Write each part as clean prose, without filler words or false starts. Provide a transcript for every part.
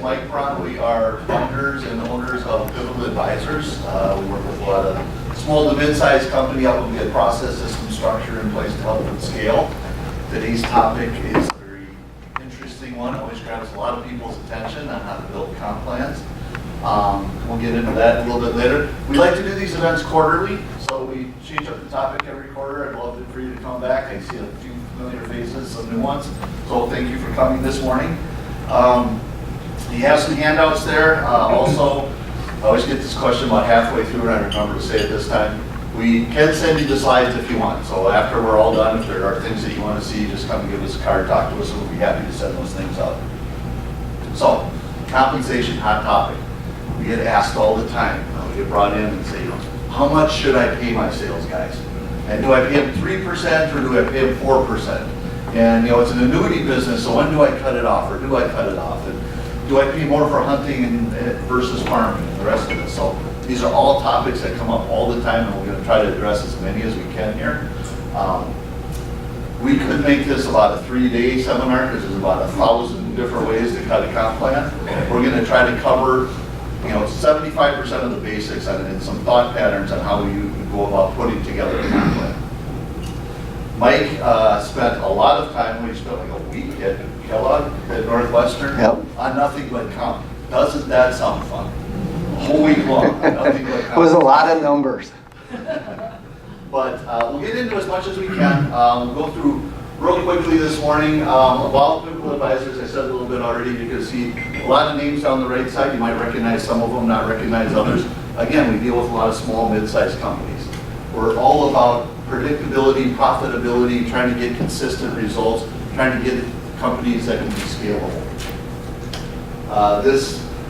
Mike brought, we are founders and owners of Pivotal Advisors. We work with a lot of small to mid-sized company, helping get process, system, structure in place to help them scale. Today's topic is a very interesting one. It always grabs a lot of people's attention on how to build comp plans. We'll get into that a little bit later. We like to do these events quarterly, so we change up the topic every quarter. I'd love for you to come back. I see a few familiar faces, some new ones. So thank you for coming this morning. You have some handouts there. Also, I always get this question about halfway through, and I remember to say it this time. We can send you the slides if you want. So after we're all done, if there are things that you want to see, just come and give us a card, talk to us, and we'll be happy to send those things out. So, compensation, hot topic. We get asked all the time. We get brought in and say, how much should I pay my sales guys? And do I pay them 3% or do I pay them 4%? And it's an annuity business, so when do I cut it off or do I cut it off? And do I pay more for hunting versus farming and the rest of it? So these are all topics that come up all the time, and we're going to try to address as many as we can here. We could make this about a 3-day seminar because there's about 1,000 different ways to cut a comp plan. We're going to try to cover 75% of the basics and some thought patterns on how you go about putting together a comp plan. Mike spent a lot of time, we spent like a week at Kellogg at Northwestern on nothing but comp. Doesn't that sound fun? A whole week long on nothing but comp. It was a lot of numbers. But we'll get into as much as we can. We'll go through real quickly this morning about Pivotal Advisors. I said a little bit already. You can see a lot of names down the right side. You might recognize some of them, not recognize others. Again, we deal with a lot of small, mid-sized companies. We're all about predictability, profitability, trying to get consistent results, trying to get companies that can be scalable.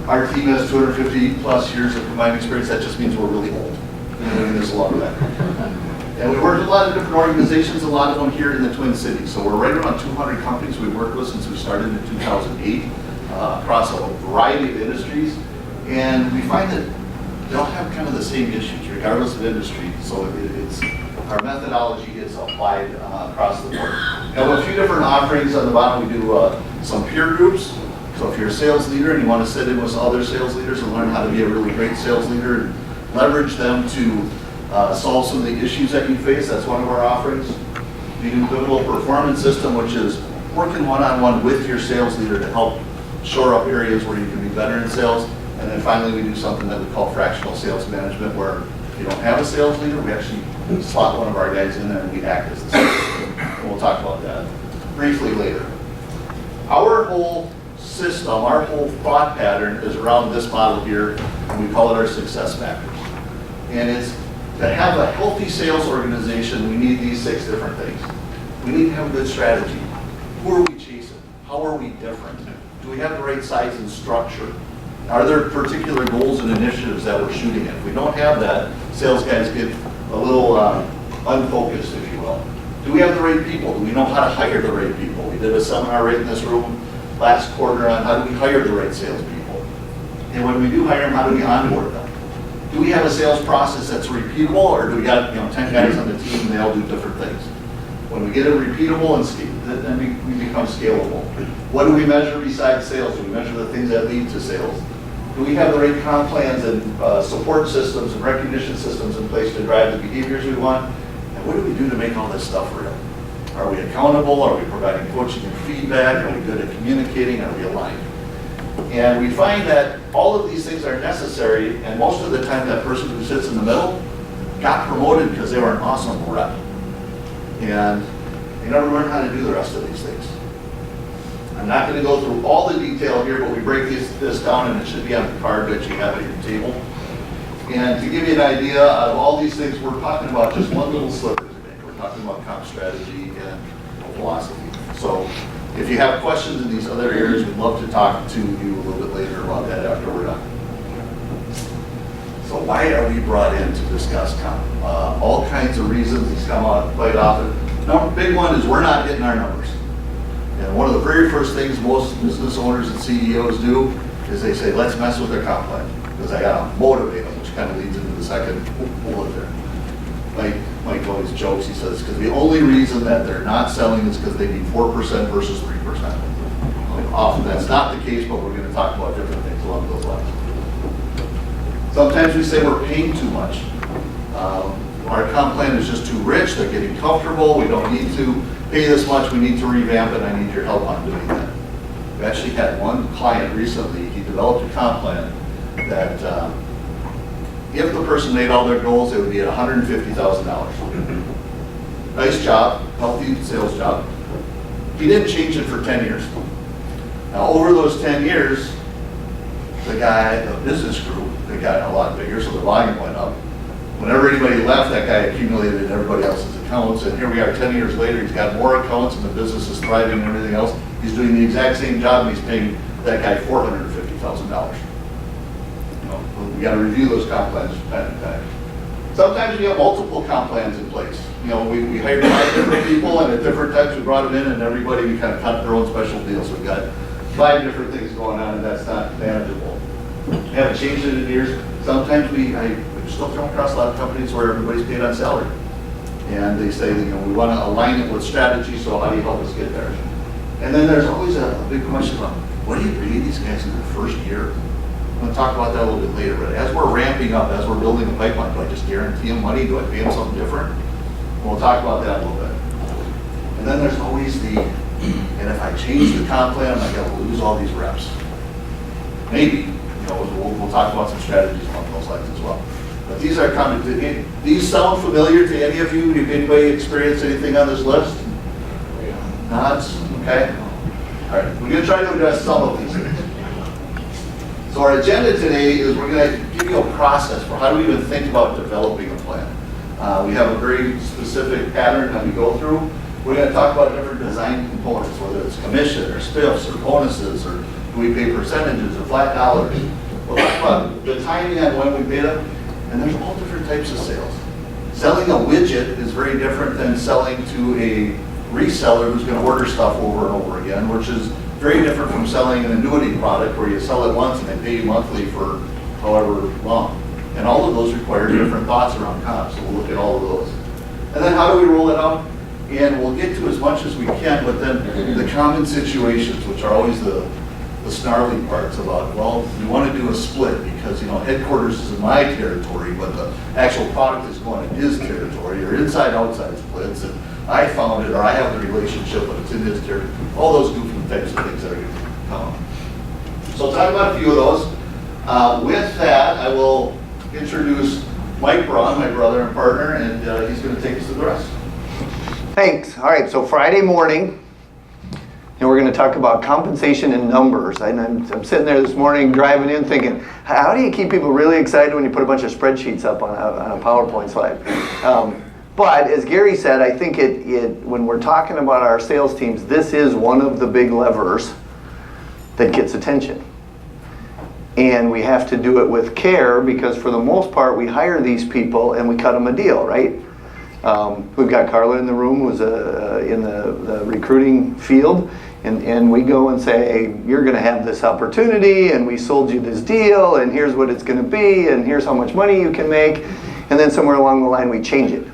Our team has 250 plus years of combined experience. That just means we're really old. We've been doing this a long time. And we work with a lot of different organizations, a lot of them here in the Twin Cities. So we're right around 200 companies we've worked with since we started in 2008 across a variety of industries. And we find that they all have kind of the same issues regardless of industry. So our methodology is applied across the board. We have a few different offerings. On the bottom we do some peer groups. So if you're a sales leader and you want to sit in with other sales leaders and learn how to be a really great sales leader and leverage them to solve some of the issues that you face, that's one of our offerings. We do Pivotal Performance System, which is working one-on-one with your sales leader to help shore up areas where you can be better in sales. And then finally we do something that we call fractional sales management, where if you don't have a sales leader, we actually slot one of our guys in there and we act as the sales leader. And we'll talk about that briefly later. Our whole system, our whole thought pattern is around this model here, and we call it our success factors. And it's to have a healthy sales organization, we need these 6 different things. We need to have a good strategy. Who are we chasing? How are we different? Do we have the right size and structure? Are there particular goals and initiatives that we're shooting at? If we don't have that, sales guys get a little unfocused, if you will. Do we have the right people? Do we know how to hire the right people? We did a seminar right in this room last quarter on how do we hire the right salespeople. And when we do hire them, how do we onboard them? Do we have a sales process that's repeatable, or do we got 10 guys on the team and they all do different things? When we get it repeatable, and then we become scalable. What do we measure besides sales? Do we measure the things that lead to sales? Do we have the right comp plans and support systems and recognition systems in place to drive the behaviors we want? And what do we do to make all this stuff real? Are we accountable? Are we providing coaching and feedback? Are we good at communicating? Are we aligned? And we find that all of these things are necessary, and most of the time that person who sits in the middle got promoted because they were an awesome rep. And they never learned how to do the rest of these things. I'm not going to go through all the detail here, but we break this down, and it should be on the card that you have at your table. And to give you an idea of all these things, we're talking about just one little sliver today. We're talking about comp strategy and philosophy. So if you have questions in these other areas, we'd love to talk to you a little bit later about that after we're done. So why are we brought in to discuss comp? All kinds of reasons. These come out quite often. Number big one is we're not hitting our numbers. And one of the very first things most business owners and CEOs do is they say, let's mess with their comp plan, because I got to motivate them, which kind of leads into the second bullet there. Mike always jokes, he says, because the only reason that they're not selling is because they need 4% versus 3%. Often that's not the case, but we're going to talk about different things along those lines. Sometimes we say we're paying too much. Our comp plan is just too rich, they're getting comfortable, we don't need to pay this much, we need to revamp it, I need your help on doing that. We actually had one client recently, he developed a comp plan that if the person made all their goals, it would be at $150,000. Nice job, healthy sales job. He didn't change it for 10 years. Now over those 10 years, the business grew, they got a lot bigger, so the volume went up. Whenever anybody left, that guy accumulated in everybody else's accounts, and here we are 10 years later, he's got more accounts and the business is thriving and everything else. He's doing the exact same job and he's paying that guy $450,000. We got to review those comp plans from time to time. Sometimes we have multiple comp plans in place. We hired 5 different people, and at different times we brought them in, and everybody, we kind of cut their own special deals. We've got 5 different things going on, and that's not manageable. We haven't changed it in years. Sometimes we're still coming across a lot of companies where everybody's paid on salary. And they say, we want to align it with strategy, so how do you help us get there? And then there's always a big question about, what do you pay these guys in their first year? I'm going to talk about that a little bit later, but as we're ramping up, as we're building a pipeline, do I just guarantee them money? Do I pay them something different? We'll talk about that a little bit. And then there's always and if I change the comp plan, I'm going to lose all these reps. Maybe, we'll talk about some strategies along those lines as well. But these are common. These sound familiar to any of you? Did anybody experience anything on this list? Nods? Okay. All right, we're going to try to address some of these things. So our agenda today is we're going to give you a process for how do we even think about developing a plan. We have a very specific pattern that we go through. We're going to talk about different design components, whether it's commission or spiffs or bonuses, or do we pay percentages or flat dollars. We'll talk about the timing on when we pay them, and there's all different types of sales. Selling a widget is very different than selling to a reseller who's going to order stuff over and over again, which is very different from selling an annuity product where you sell it once and they pay you monthly for however long. And all of those require different thoughts around comp, so we'll look at all of those. And then how do we roll it out? And we'll get to as much as we can, but then the common situations, which are always the snarly parts about, well, we want to do a split because, headquarters is in my territory, but the actual product is going in his territory, or inside-outside splits, and I found it, or I have the relationship, but it's in his territory. All those goofy types of things that are going to come up. So I'll talk about a few of those. With that, I will introduce Mike Braun, my brother and partner, and he's going to take us through the rest. Thanks. All right, so Friday morning, and we're going to talk about compensation and numbers. I'm sitting there this morning driving in thinking, how do you keep people really excited when you put a bunch of spreadsheets up on a PowerPoint slide? But as Gary said, I think when we're talking about our sales teams, this is one of the big levers that gets attention. And we have to do it with care because for the most part, we hire these people and we cut them a deal, right? We've got Carla in the room who's in the recruiting field, and we go and say, hey, you're going to have this opportunity, and we sold you this deal, and here's what it's going to be, and here's how much money you can make, and then somewhere along the line we change it.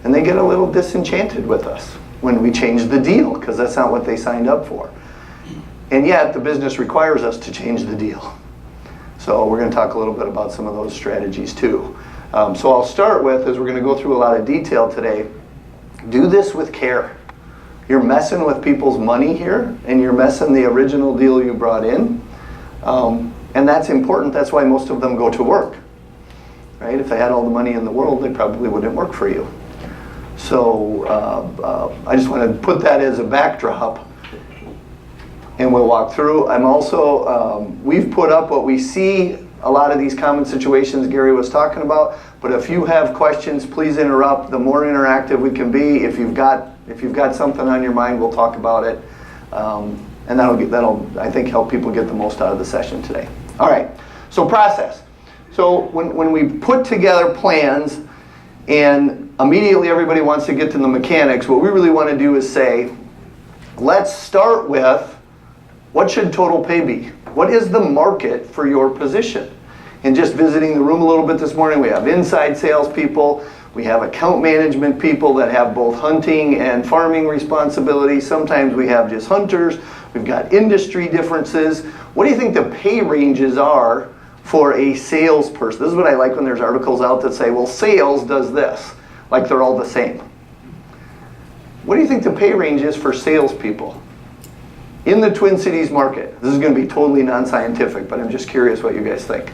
And they get a little disenchanted with us when we change the deal, because that's not what they signed up for. And yet, the business requires us to change the deal. So we're going to talk a little bit about some of those strategies too. So I'll start with, as we're going to go through a lot of detail today, do this with care. You're messing with people's money here, and you're messing the original deal you brought in. And that's important. That's why most of them go to work. Right? If they had all the money in the world, they probably wouldn't work for you. So I just want to put that as a backdrop. And we'll walk through. I'm also, we've put up what we see, a lot of these common situations Gary was talking about, but if you have questions, please interrupt. The more interactive we can be, if you've got something on your mind, we'll talk about it. And that'll, I think, help people get the most out of the session today. All right, so process. So when we put together plans and immediately everybody wants to get to the mechanics, what we really want to do is say, let's start with, what should total pay be? What is the market for your position? And just visiting the room a little bit this morning, we have inside salespeople, We have account management people that have both hunting and farming responsibilities. Sometimes we have just hunters. We've got industry differences. What do you think the pay ranges are for a salesperson? This is what I like when there's articles out that say, well, sales does this, like they're all the same. What do you think the pay range is for salespeople in the Twin Cities market? This is going to be totally non-scientific, but I'm just curious what you guys think.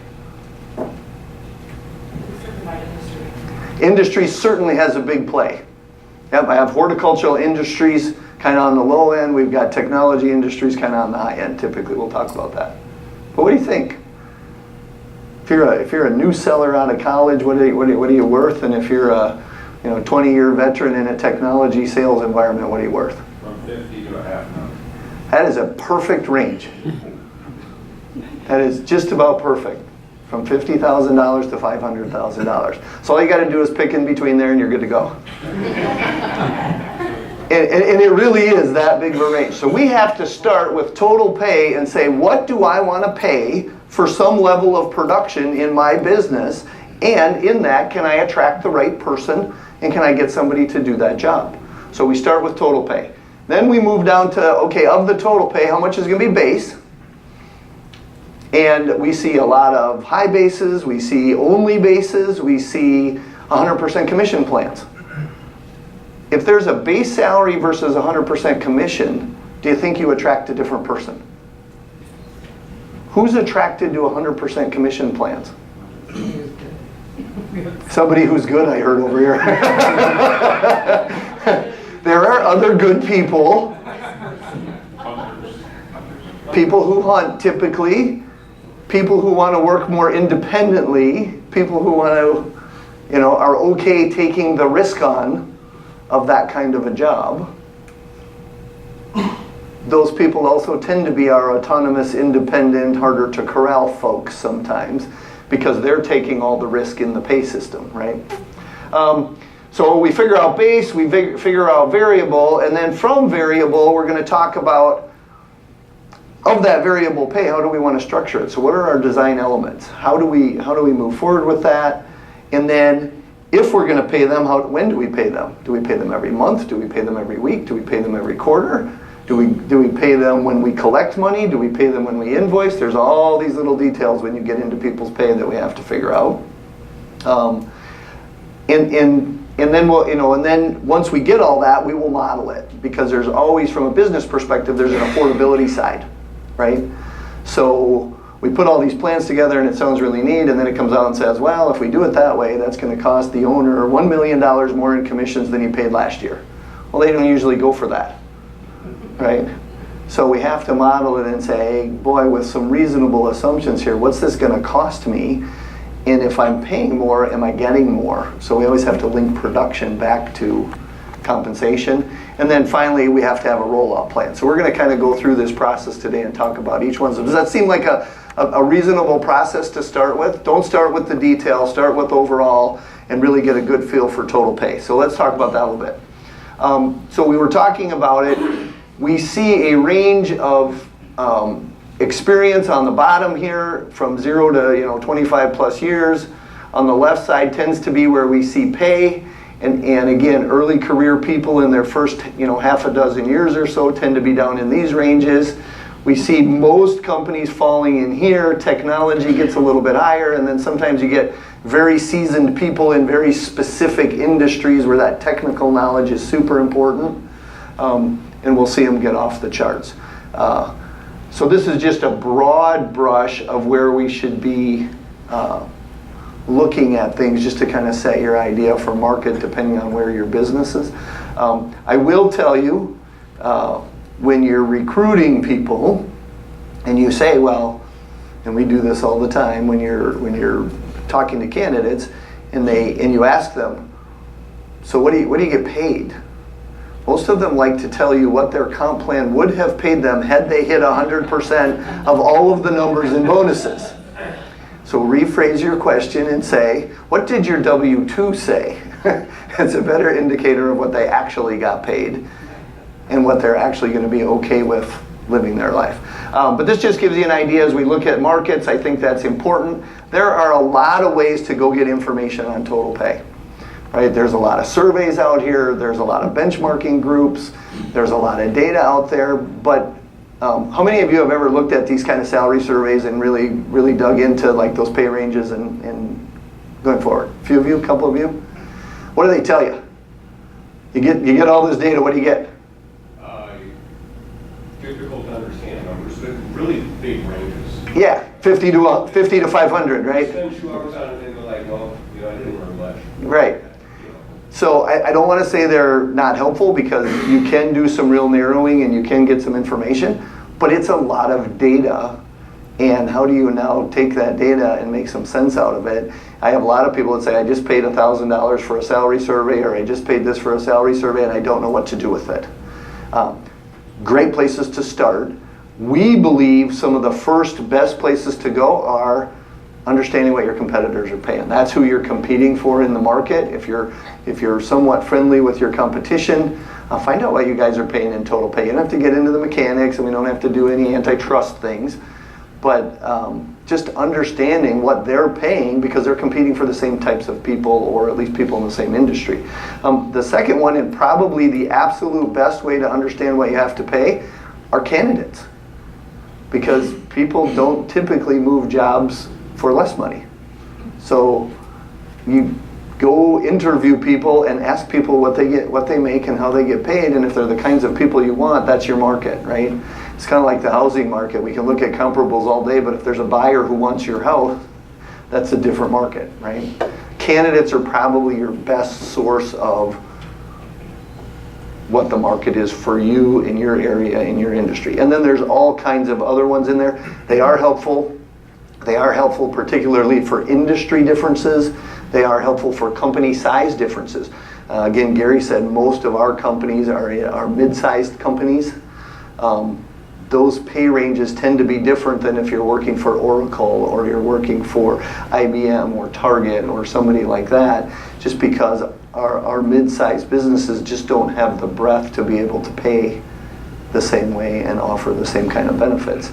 Industry certainly has a big play. Yep, I have horticultural industries kind of on the low end. We've got technology industries kind of on the high end. Typically, we'll talk about that. But what do you think? If you're a new seller out of college, what are you worth? And if you're a 20-year veteran in a technology sales environment, what are you worth? From 50 to a half million. That is a perfect range. That is just about perfect. From $50,000 to $500,000. So all you got to do is pick in between there and you're good to go. And it really is that big of a range. So we have to start with total pay and say, what do I want to pay for some level of production in my business? And in that, can I attract the right person? And can I get somebody to do that job? So we start with total pay. Then we move down to, okay, of the total pay, how much is going to be base? And we see a lot of high bases, we see only bases, we see 100% commission plans. If there's a base salary versus 100% commission, do you think you attract a different person? Who's attracted to 100% commission plans? Somebody who's good, I heard over here. There are other good people. People who hunt typically. People who want to work more independently. People who want to, are okay taking the risk on of that kind of a job. Those people also tend to be our autonomous, independent, harder to corral folks sometimes because they're taking all the risk in the pay system, right? So we figure out base, we figure out variable, and then from variable, we're going to talk about, of that variable pay, how do we want to structure it? So what are our design elements? How do we move forward with that? And then if we're going to pay them, when do we pay them? Do we pay them every month? Do we pay them every week? Do we pay them every quarter? Do we pay them when we collect money? Do we pay them when we invoice? There's all these little details when you get into people's pay that we have to figure out. And then and then once we get all that, we will model it, because there's always, from a business perspective, there's an affordability side, right? So we put all these plans together and it sounds really neat, and then it comes out and says, well, if we do it that way, that's going to cost the owner $1 million more in commissions than he paid last year. Well, they don't usually go for that, right? So we have to model it and say, boy, with some reasonable assumptions here, what's this going to cost me? And if I'm paying more, am I getting more? So we always have to link production back to compensation. And then finally, we have to have a rollout plan. So we're going to kind of go through this process today and talk about each one. So does that seem like a reasonable process to start with? Don't start with the detail, start with overall and really get a good feel for total pay. So let's talk about that a little bit. So we were talking about it. We see a range of experience on the bottom here from 0 to 25 plus years. On the left side tends to be where we see pay. And again, early career people in their first half a dozen years or so tend to be down in these ranges. We see most companies falling in here. Technology gets a little bit higher, and then sometimes you get very seasoned people in very specific industries where that technical knowledge is super important. And we'll see them get off the charts. So this is just a broad brush of where we should be looking at things, just to kind of set your idea for market depending on where your business is. I will tell you, when you're recruiting people and you say, well, and we do this all the time when you're talking to candidates and you ask them, so what do you get paid? Most of them like to tell you what their comp plan would have paid them had they hit 100% of all of the numbers and bonuses. So rephrase your question and say, what did your W-2 say? It's a better indicator of what they actually got paid and what they're actually going to be okay with living their life. But this just gives you an idea as we look at markets. I think that's important. There are a lot of ways to go get information on total pay. right? There's a lot of surveys out here, there's a lot of benchmarking groups, there's a lot of data out there, but how many of you have ever looked at these kind of salary surveys and really dug into like those pay ranges and going forward? A few of you, a couple of you? What do they tell you? You get all this data, what do you get? Difficult to understand numbers, but really big ranges. Yeah, 50 to 500, right? Spend 2 hours on it and they're like, well, I didn't learn much. Right. So I don't want to say they're not helpful, because you can do some real narrowing and you can get some information, but it's a lot of data. And how do you now take that data and make some sense out of it? I have a lot of people that say, I just paid $1,000 for a salary survey, or I just paid this for a salary survey, and I don't know what to do with it. Great places to start. We believe some of the first best places to go are understanding what your competitors are paying. That's who you're competing for in the market. If you're somewhat friendly with your competition, find out what you guys are paying in total pay. You don't have to get into the mechanics, and we don't have to do any antitrust things, but just understanding what they're paying, because they're competing for the same types of people, or at least people in the same industry. The second one, and probably the absolute best way to understand what you have to pay, are candidates. Because people don't typically move jobs for less money. So you go interview people and ask people what they make and how they get paid, and if they're the kinds of people you want, that's your market, right? It's kind of like the housing market. We can look at comparables all day, but if there's a buyer who wants your house, that's a different market, right? Candidates are probably your best source of what the market is for you in your area, in your industry. And then there's all kinds of other ones in there. They are helpful. They are helpful particularly for industry differences. They are helpful for company size differences. Again, Gary said most of our companies are mid-sized companies. Those pay ranges tend to be different than if you're working for Oracle, or you're working for IBM or Target or somebody like that, just because our mid-sized businesses just don't have the breadth to be able to pay the same way and offer the same kind of benefits.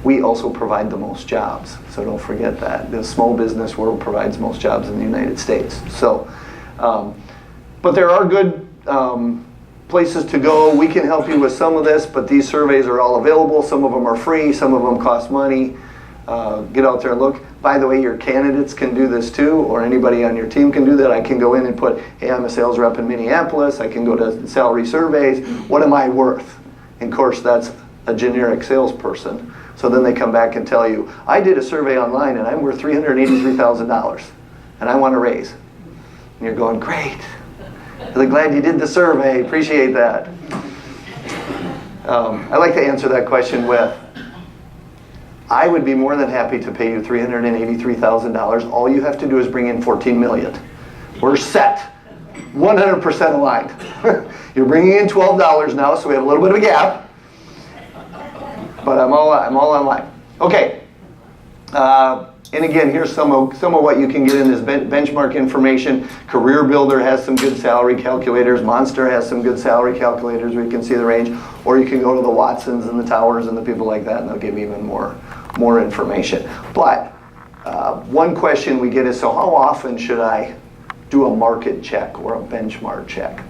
We also provide the most jobs, so don't forget that. The small business world provides most jobs in the United States. So, but there are good places to go. We can help you with some of this, but these surveys are all available. Some of them are free, some of them cost money. Get out there and look. By the way, your candidates can do this too, or anybody on your team can do that. I can go in and put, hey, I'm a sales rep in Minneapolis. I can go to salary surveys. What am I worth? And of course, that's a generic salesperson. So then they come back and tell you, I did a survey online and I'm worth $383,000 and I want a raise. And you're going, great. Really glad you did the survey. Appreciate that. I like to answer that question with, I would be more than happy to pay you $383,000. All you have to do is bring in $14 million. We're set. 100% aligned. You're bringing in $12 now, so we have a little bit of a gap. But I'm all online. Okay. And again, here's some of what you can get in this benchmark information. Career Builder has some good salary calculators. Monster has some good salary calculators where you can see the range. Or you can go to the Watsons and the Towers and the people like that, and they'll give you even more information. But one question we get is, so how often should I do a market check or a benchmark check?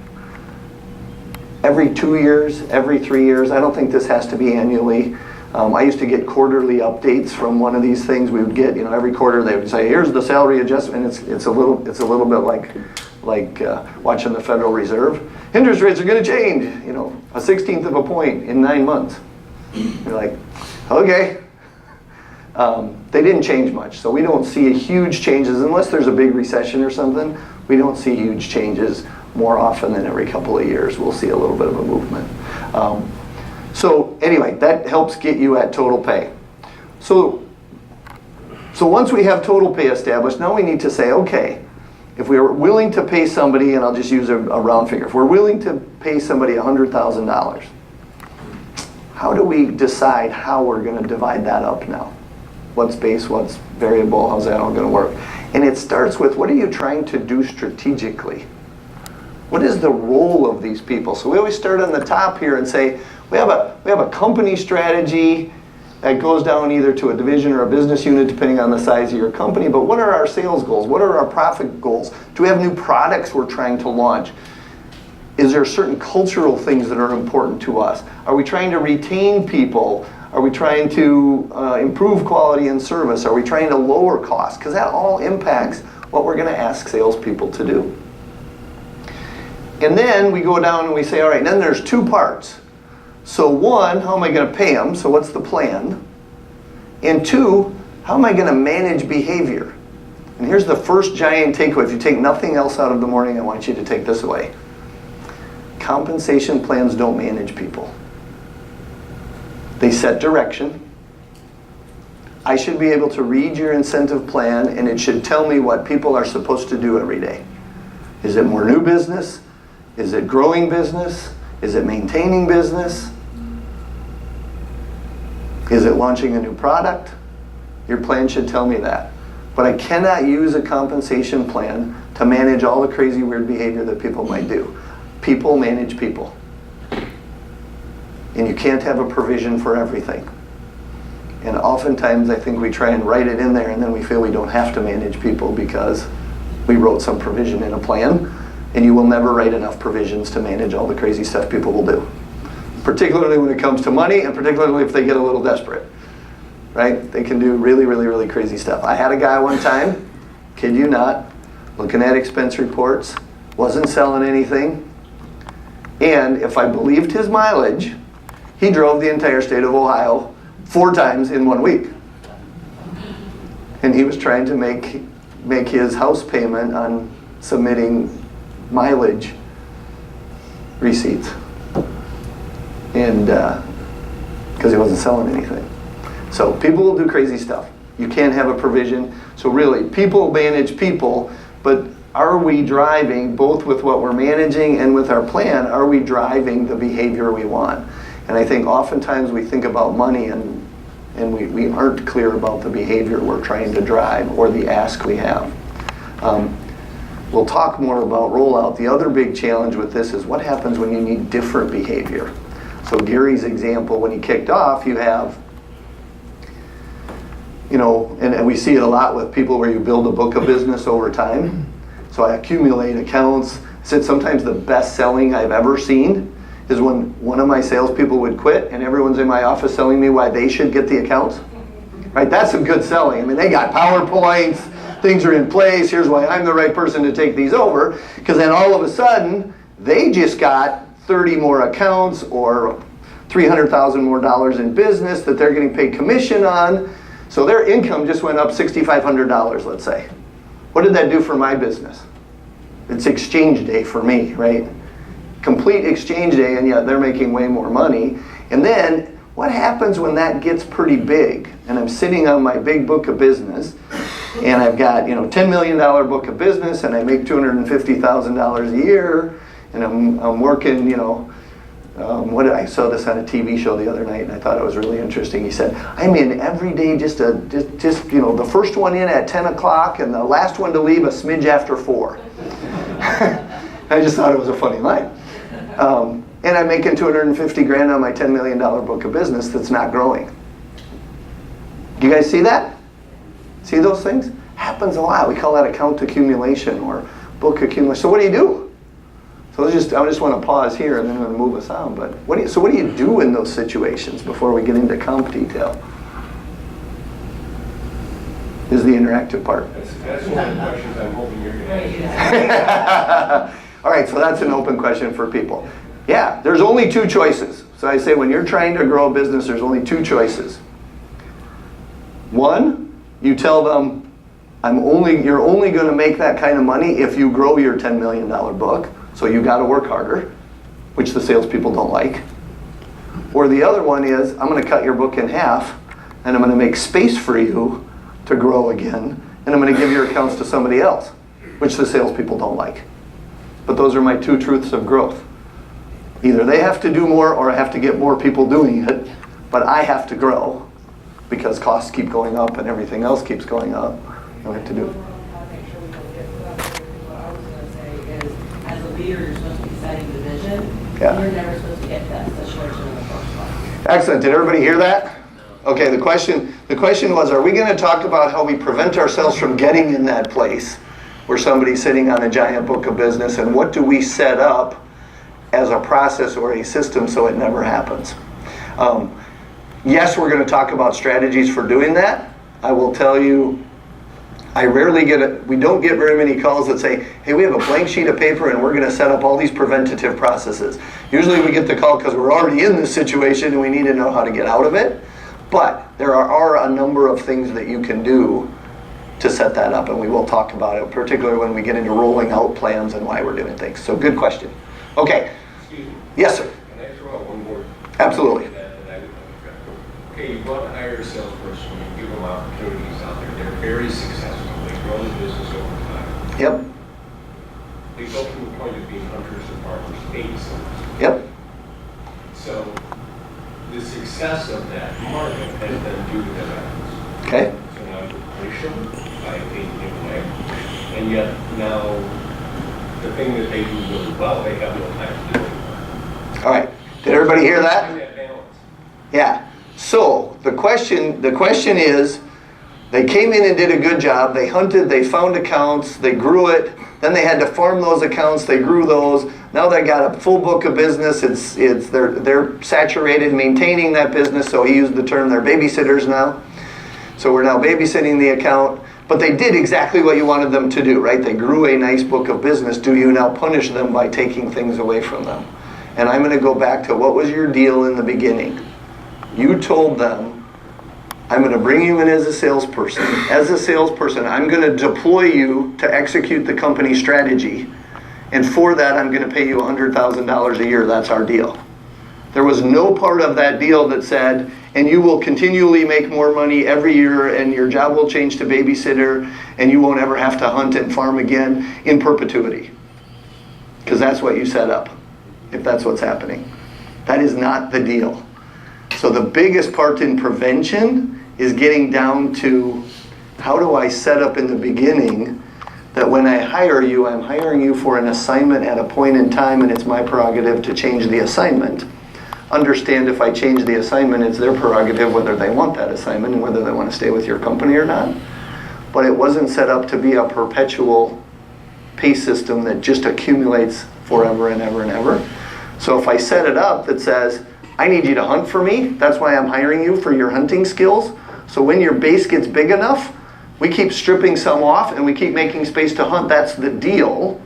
Every 2 years, every 3 years? I don't think this has to be annually. I used to get quarterly updates from one of these things. We would get, every quarter they would say, here's the salary adjustment. It's a little bit like watching the Federal Reserve. Interest rates are going to change, a 16th of a point in 9 months. You're like, okay. They didn't change much, so we don't see huge changes unless there's a big recession or something. We don't see huge changes. More often than every couple of years, we'll see a little bit of a movement. So anyway, that helps get you at total pay. So once we have total pay established, now we need to say, okay, if we are willing to pay somebody, and I'll just use a round figure, if we're willing to pay somebody $100,000, how do we decide how we're going to divide that up now? What's base, what's variable, how's that all going to work? And it starts with, what are you trying to do strategically? What is the role of these people? So we always start on the top here and say, we have a company strategy, That goes down either to a division or a business unit depending on the size of your company. But what are our sales goals? What are our profit goals? Do we have new products we're trying to launch? Is there certain cultural things that are important to us? Are we trying to retain people? Are we trying to improve quality and service? Are we trying to lower costs? Because that all impacts what we're going to ask salespeople to do. And then we go down and we say, all right, then there's two parts. So one, how am I going to pay them? So what's the plan? And two, how am I going to manage behavior? And here's the first giant takeaway. If you take nothing else out of the morning, I want you to take this away. Compensation plans don't manage people. They set direction. I should be able to read your incentive plan and it should tell me what people are supposed to do every day. Is it more new business? Is it growing business? Is it maintaining business? Is it launching a new product? Your plan should tell me that. But I cannot use a compensation plan to manage all the crazy weird behavior that people might do. People manage people. And you can't have a provision for everything. And oftentimes I think we try and write it in there and then we feel we don't have to manage people because we wrote some provision in a plan. And you will never write enough provisions to manage all the crazy stuff people will do. Particularly when it comes to money and particularly if they get a little desperate. Right? They can do really, really, really crazy stuff. I had a guy one time, kid you not, looking at expense reports, wasn't selling anything. And if I believed his mileage, he drove the entire state of Ohio 4 times in 1 week. And he was trying to make his house payment on submitting mileage receipts. And because he wasn't selling anything. So people will do crazy stuff. You can't have a provision. So really, people manage people, but are we driving, both with what we're managing and with our plan, are we driving the behavior we want? And I think oftentimes we think about money and we aren't clear about the behavior we're trying to drive or the ask we have. We'll talk more about rollout. The other big challenge with this is what happens when you need different behavior. So Gary's example, when he kicked off, you have, and we see it a lot with people where you build a book of business over time. So I accumulate accounts. Sometimes the best selling I've ever seen is when one of my salespeople would quit and everyone's in my office telling me why they should get the accounts. Right? That's some good selling. I mean, they got PowerPoints, things are in place, here's why I'm the right person to take these over. Because then all of a sudden, they just got 30 more accounts or $300,000 more in business that they're getting paid commission on. So their income just went up $6,500, let's say. What did that do for my business? It's exchange day for me, right? Complete exchange day, and yet they're making way more money. And then what happens when that gets pretty big? And I'm sitting on my big book of business, and I've got $10 million book of business, and I make $250,000 a year, and I'm working, I saw this on a TV show the other night, and I thought it was really interesting. He said, I'm in every day just the first one in at 10 o'clock and the last one to leave a smidge after 4. I just thought it was a funny line. And I'm making $250,000 on my $10 million book of business that's not growing. Do you guys see that? See those things? Happens a lot. We call that account accumulation or book accumulation. So what do? So I just want to pause here and then I'm going to move us on. But what do you do in those situations before we get into comp detail? Is the interactive part. That's one of the questions I'm hoping you're going to answer. All right, so that's an open question for people. Yeah, there's only 2 choices. So I say when you're trying to grow a business, there's only 2 choices. One, you tell them, you're only going to make that kind of money if you grow your $10 million book. So you got to work harder, which the salespeople don't like. Or the other one is, I'm going to cut your book in half, and I'm going to make space for you to grow again, and I'm going to give your accounts to somebody else, which the salespeople don't like. But those are my 2 truths of growth. Either they have to do more or I have to get more people doing it, but I have to grow because costs keep going up and everything else keeps going up. I have to do it. As a leader, you're supposed to be setting the vision. Yeah. You're never supposed to get to that situation in the first place. Excellent. Did everybody hear that? Okay, the question was, are we going to talk about how we prevent ourselves from getting in that place where somebody's sitting on a giant book of business, and what do we set up as a process or a system so it never happens? Yes, we're going to talk about strategies for doing that. I will tell you, we don't get very many calls that say, hey, we have a blank sheet of paper and we're going to set up all these preventative processes. Usually we get the call because we're already in this situation and we need to know how to get out of it. But there are a number of things that you can do to set that up, and we will talk about it, particularly when we get into rolling out plans and why we're doing things. So good question. Okay. Excuse me. Yes, sir. Can I throw out one more? Absolutely. Okay, you want to hire a salesperson, you give them opportunities out there. They're very successful. They grow the business over time. Yep. They go from the point of being hunters and farmers to babysitting. Yep. So the success of that market has been due to their efforts. Okay. So now you punish them by a paid giveaway. And yet now the thing that they do really well, they have no time to do anymore. All right. Did everybody hear that? Find that balance. Yeah. So the question is, they came in and did a good job. They hunted, they found accounts, they grew it. Then they had to farm those accounts. They grew those. Now they got a full book of business. They're saturated maintaining that business. So he used the term they're babysitters now. So we're now babysitting the account. But they did exactly what you wanted them to do, right? They grew a nice book of business. Do you now punish them by taking things away from them? And I'm going to go back to what was your deal in the beginning. You told them, I'm going to bring you in as a salesperson. As a salesperson, I'm going to deploy you to execute the company strategy. And for that, I'm going to pay you $100,000 a year. That's our deal. There was no part of that deal that said, and you will continually make more money every year, and your job will change to babysitter, and you won't ever have to hunt and farm again in perpetuity. Because that's what you set up, if that's what's happening. That is not the deal. So the biggest part in prevention is getting down to, how do I set up in the beginning that when I hire you, I'm hiring you for an assignment at a point in time, and it's my prerogative to change the assignment. Understand, if I change the assignment, it's their prerogative whether they want that assignment and whether they want to stay with your company or not. But it wasn't set up to be a perpetual pay system that just accumulates forever and ever and ever. So if I set it up that says, I need you to hunt for me, that's why I'm hiring you for your hunting skills. So when your base gets big enough, we keep stripping some off and we keep making space to hunt. That's the deal.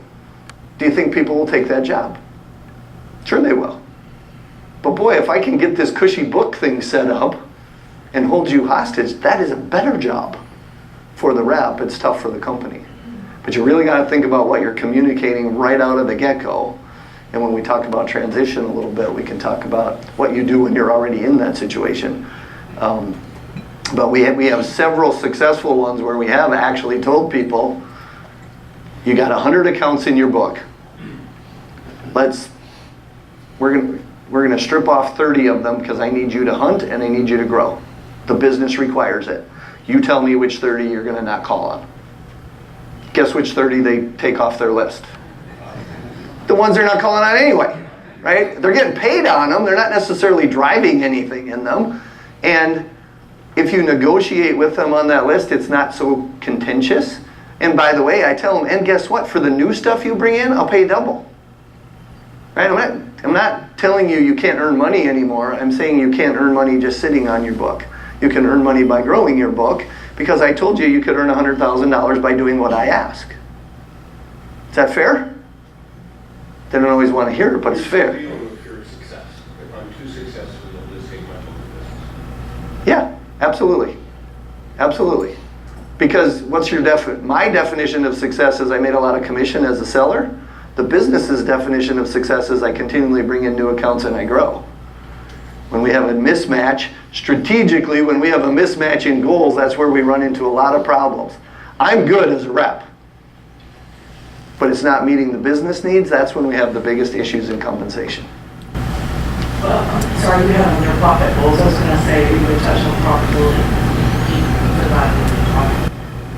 Do you think people will take that job? Sure they will. But boy, if I can get this cushy book thing set up and hold you hostage, that is a better job for the rep. It's tough for the company. But you really got to think about what you're communicating right out of the get-go. And when we talk about transition a little bit, we can talk about what you do when you're already in that situation. But we have several successful ones where we have actually told people, you got 100 accounts in your book. We're going to strip off 30 of them because I need you to hunt and I need you to grow. The business requires it. You tell me which 30 you're going to not call on. Guess which 30 they take off their list? The ones they're not calling on anyway, right? They're getting paid on them. They're not necessarily driving anything in them. And if you negotiate with them on that list, it's not so contentious. And by the way, I tell them, and guess what? For the new stuff you bring in, I'll pay double. Right? I'm not telling you can't earn money anymore. I'm saying you can't earn money just sitting on your book. You can earn money by growing your book, because I told you could earn $100,000 by doing what I ask. Is that fair? They don't always want to hear it, but it's fair. If you're a success. If I'm too successful, they'll just take my whole business. Yeah, absolutely. Absolutely. Because what's your my definition of success is I made a lot of commission as a seller. The business's definition of success is I continually bring in new accounts and I grow. When we have a mismatch, strategically, when we have a mismatch in goals, that's where we run into a lot of problems. I'm good as a rep, but it's not meeting the business needs. That's when we have the biggest issues in compensation. Well, sorry, you have your profit goals. I was going to say you would touch on profitability.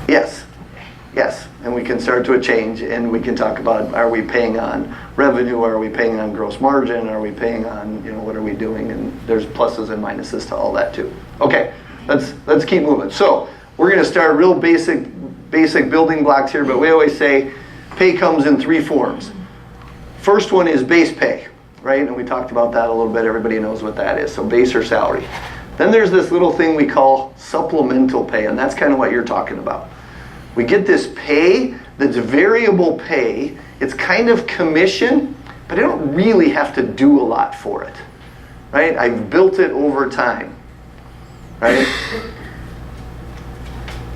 Yes, yes. And we can start to a change and we can talk about, are we paying on revenue? Are we paying on gross margin? Are we paying on, what are we doing? And there's pluses and minuses to all that too. Okay, let's keep moving. So we're going to start real basic building blocks here, but we always say pay comes in 3 forms. First one is base pay, right? And we talked about that a little bit. Everybody knows what that is. So base or salary. Then there's this little thing we call supplemental pay, and that's kind of what you're talking about. We get this pay that's variable pay. It's kind of commission, but I don't really have to do a lot for it, right? I've built it over time, right?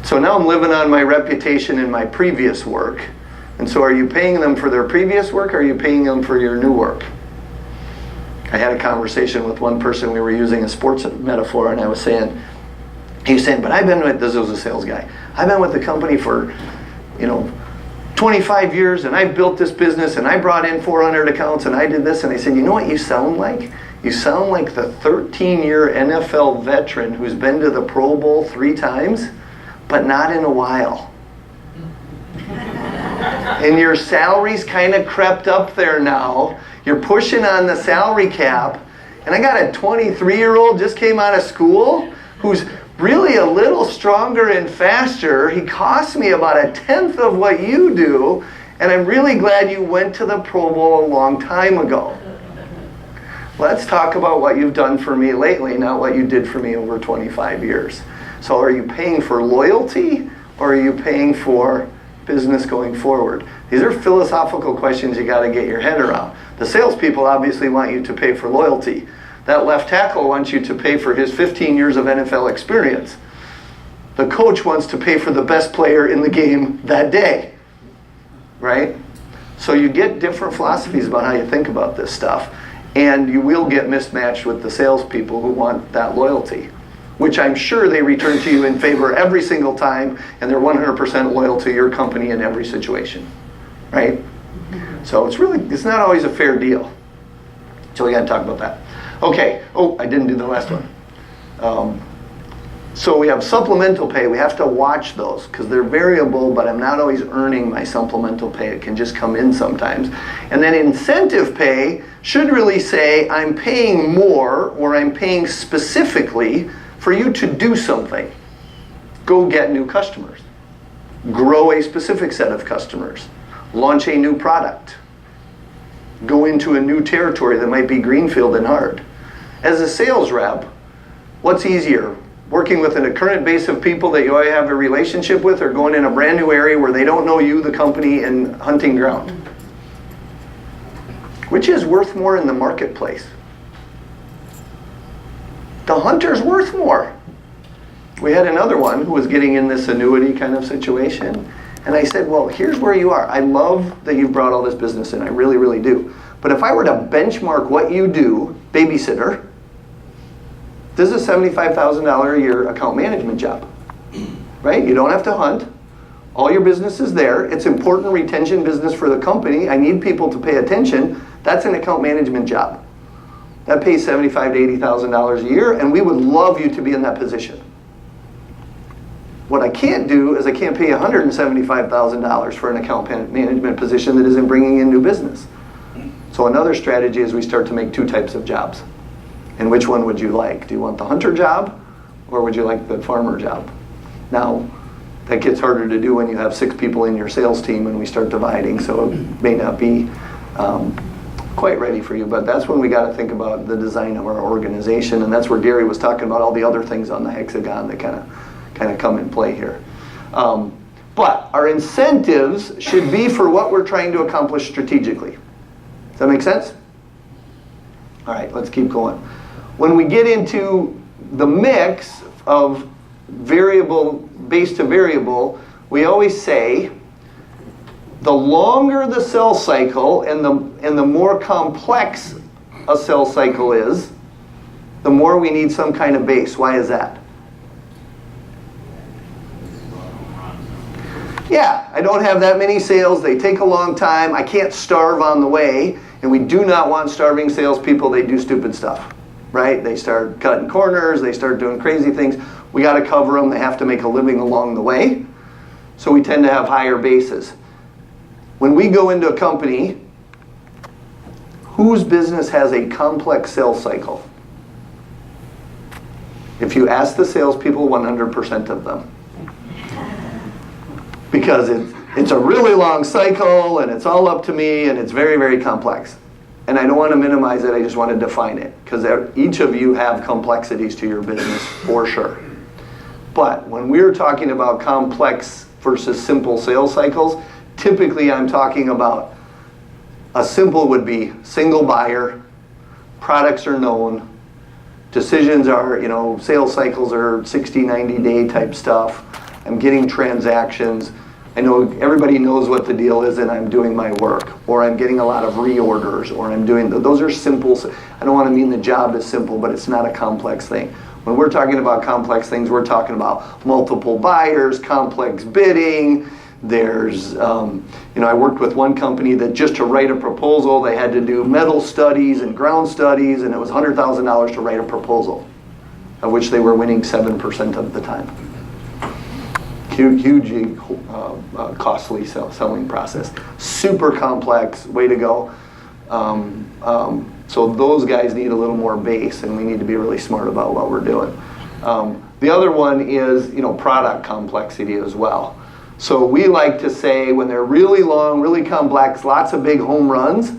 So now I'm living on my reputation in my previous work. And so are you paying them for their previous work, or are you paying them for your new work? I had a conversation with one person. We were using a sports metaphor, and he was saying, but I've been with, this was a sales guy, I've been with the company for, 25 years, and I've built this business, and I brought in 400 accounts, and I did this. And I said, you know what you sound like? You sound like the 13-year NFL veteran who's been to the Pro Bowl 3 times, but not in a while. And your salary's kind of crept up there now. You're pushing on the salary cap. And I got a 23-year-old just came out of school who's really a little stronger and faster. He costs me about 1/10 of what you do. And I'm really glad you went to the Pro Bowl a long time ago. Let's talk about what you've done for me lately, not what you did for me over 25 years. So are you paying for loyalty, or are you paying for business going forward? These are philosophical questions you got to get your head around. The salespeople obviously want you to pay for loyalty. That left tackle wants you to pay for his 15 years of NFL experience. The coach wants to pay for the best player in the game that day, right? So you get different philosophies about how you think about this stuff, and you will get mismatched with the salespeople who want that loyalty, which I'm sure they return to you in favor every single time, and they're 100% loyal to your company in every situation, right? So it's not always a fair deal. So we got to talk about that. Okay, I didn't do the last one. So we have supplemental pay. We have to watch those because they're variable, but I'm not always earning my supplemental pay. It can just come in sometimes. And then incentive pay should really say I'm paying more, or I'm paying specifically for you to do something. Go get new customers. Grow a specific set of customers. Launch a new product. Go into a new territory that might be greenfield and hard. As a sales rep, what's easier? Working with a current base of people that you already have a relationship with, or going in a brand new area where they don't know you, the company, and hunting ground? Which is worth more in the marketplace? The hunter's worth more. We had another one who was getting in this annuity kind of situation. And I said, well, here's where you are. I love that you've brought all this business in. I really, really do. But if I were to benchmark what you do, babysitter, this is a $75,000 a year account management job, right? You don't have to hunt. All your business is there. It's important retention business for the company. I need people to pay attention. That's an account management job. That pays $75,000 to $80,000 a year, and we would love you to be in that position. What I can't do is I can't pay $175,000 for an account management position that isn't bringing in new business. So another strategy is we start to make 2 types of jobs. And which one would you like? Do you want the hunter job, or would you like the farmer job? Now, that gets harder to do when you have 6 people in your sales team and we start dividing, so it may not be quite ready for you, but that's when we got to think about the design of our organization, and that's where Gary was talking about all the other things on the hexagon that kind of come in play here. But our incentives should be for what we're trying to accomplish strategically. Does that make sense? All right, let's keep going. When we get into the mix of variable, base to variable, we always say the longer the sales cycle and the more complex a sales cycle is, the more we need some kind of base. Why is that? Yeah, I don't have that many sales. They take a long time. I can't starve on the way. And we do not want starving salespeople. They do stupid stuff, right? They start cutting corners. They start doing crazy things. We got to cover them. They have to make a living along the way. So we tend to have higher bases. When we go into a company whose business has a complex sales cycle, If you ask the salespeople, 100% of them. Because it's a really long cycle, and it's all up to me, and it's very, very complex. And I don't want to minimize it, I just want to define it. Because each of you have complexities to your business, for sure. But when we're talking about complex versus simple sales cycles, typically I'm talking about a simple would be single buyer, products are known, decisions are, sales cycles are 60, 90 day type stuff. I'm getting transactions. I know everybody knows what the deal is and I'm doing my work. Or I'm getting a lot of reorders, or I'm doing, those are simple. I don't want to mean the job is simple, but it's not a complex thing. When we're talking about complex things, we're talking about multiple buyers, complex bidding. There's, I worked with one company that just to write a proposal, they had to do metal studies and ground studies, and it was $100,000 to write a proposal, of which they were winning 7% of the time. Hugely costly selling process. Super complex, way to go. So those guys need a little more base, and we need to be really smart about what we're doing. The other one is, product complexity as well. So we like to say when they're really long, really complex, lots of big home runs,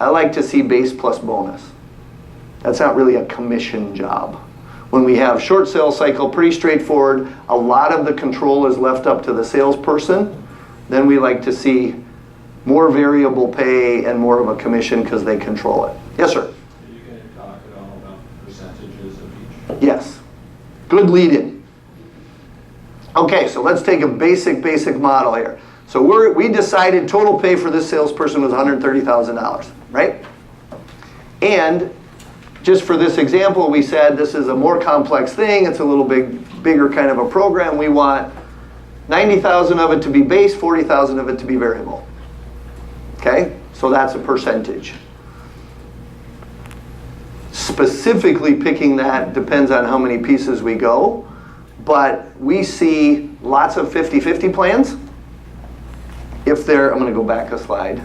I like to see base plus bonus. That's not really a commission job. When we have short sales cycle, pretty straightforward, a lot of the control is left up to the salesperson, then we like to see more variable pay and more of a commission because they control it. Yes, sir? Are you going to talk at all about percentages of each? Yes. Good lead-in. Okay, so let's take a basic model here. So we decided total pay for this salesperson was $130,000, right? And just for this example, we said this is a more complex thing. It's a little bigger kind of a program. We want 90,000 of it to be base, 40,000 of it to be variable. Okay, so that's a percentage. Specifically picking that depends on how many pieces we go, but we see lots of 50-50 plans. If they're, I'm going to go back a slide.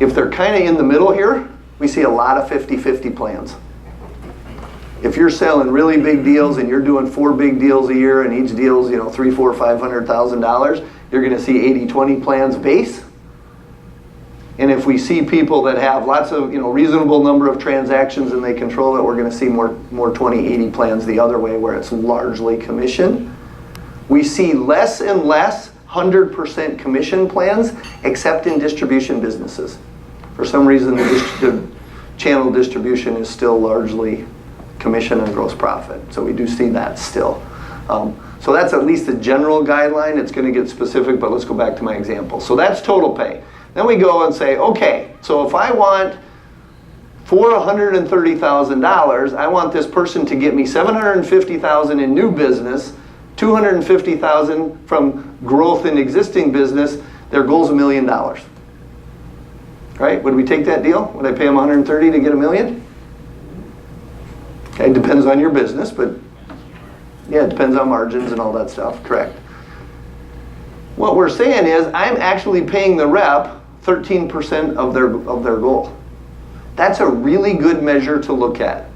If they're kind of in the middle here, we see a lot of 50-50 plans. If you're selling really big deals and you're doing 4 big deals a year and each deal's, $300,000, $400,000, $500,000, you're going to see 80-20 plans base. And if we see people that have lots of, reasonable number of transactions and they control it, we're going to see more 20-80 plans the other way where it's largely commission. We see less and less 100% commission plans except in distribution businesses. For some reason, the channel distribution is still largely commission and gross profit. So we do see that still. So that's at least a general guideline. It's going to get specific, but let's go back to my example. So that's total pay. Then we go and say, okay, so if I want for $130,000, I want this person to get me $750,000 in new business, $250,000 from growth in existing business. Their goal's $1 million. Right? Would we take that deal? Would I pay them $130,000 to get $1 million? Okay, depends on your business, but yeah, it depends on margins and all that stuff. Correct. What we're saying is I'm actually paying the rep 13% of their goal. That's a really good measure to look at.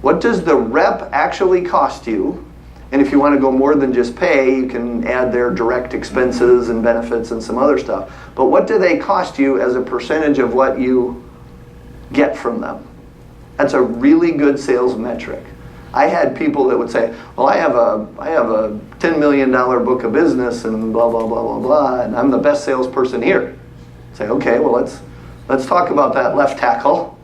What does the rep actually cost you? And if you want to go more than just pay, you can add their direct expenses and benefits and some other stuff. But what do they cost you as a percentage of what you get from them? That's a really good sales metric. I had people that would say, well, I have a $10 million book of business and blah, blah, blah, blah, blah, and I'm the best salesperson here. Say, okay, well, let's talk about that left tackle.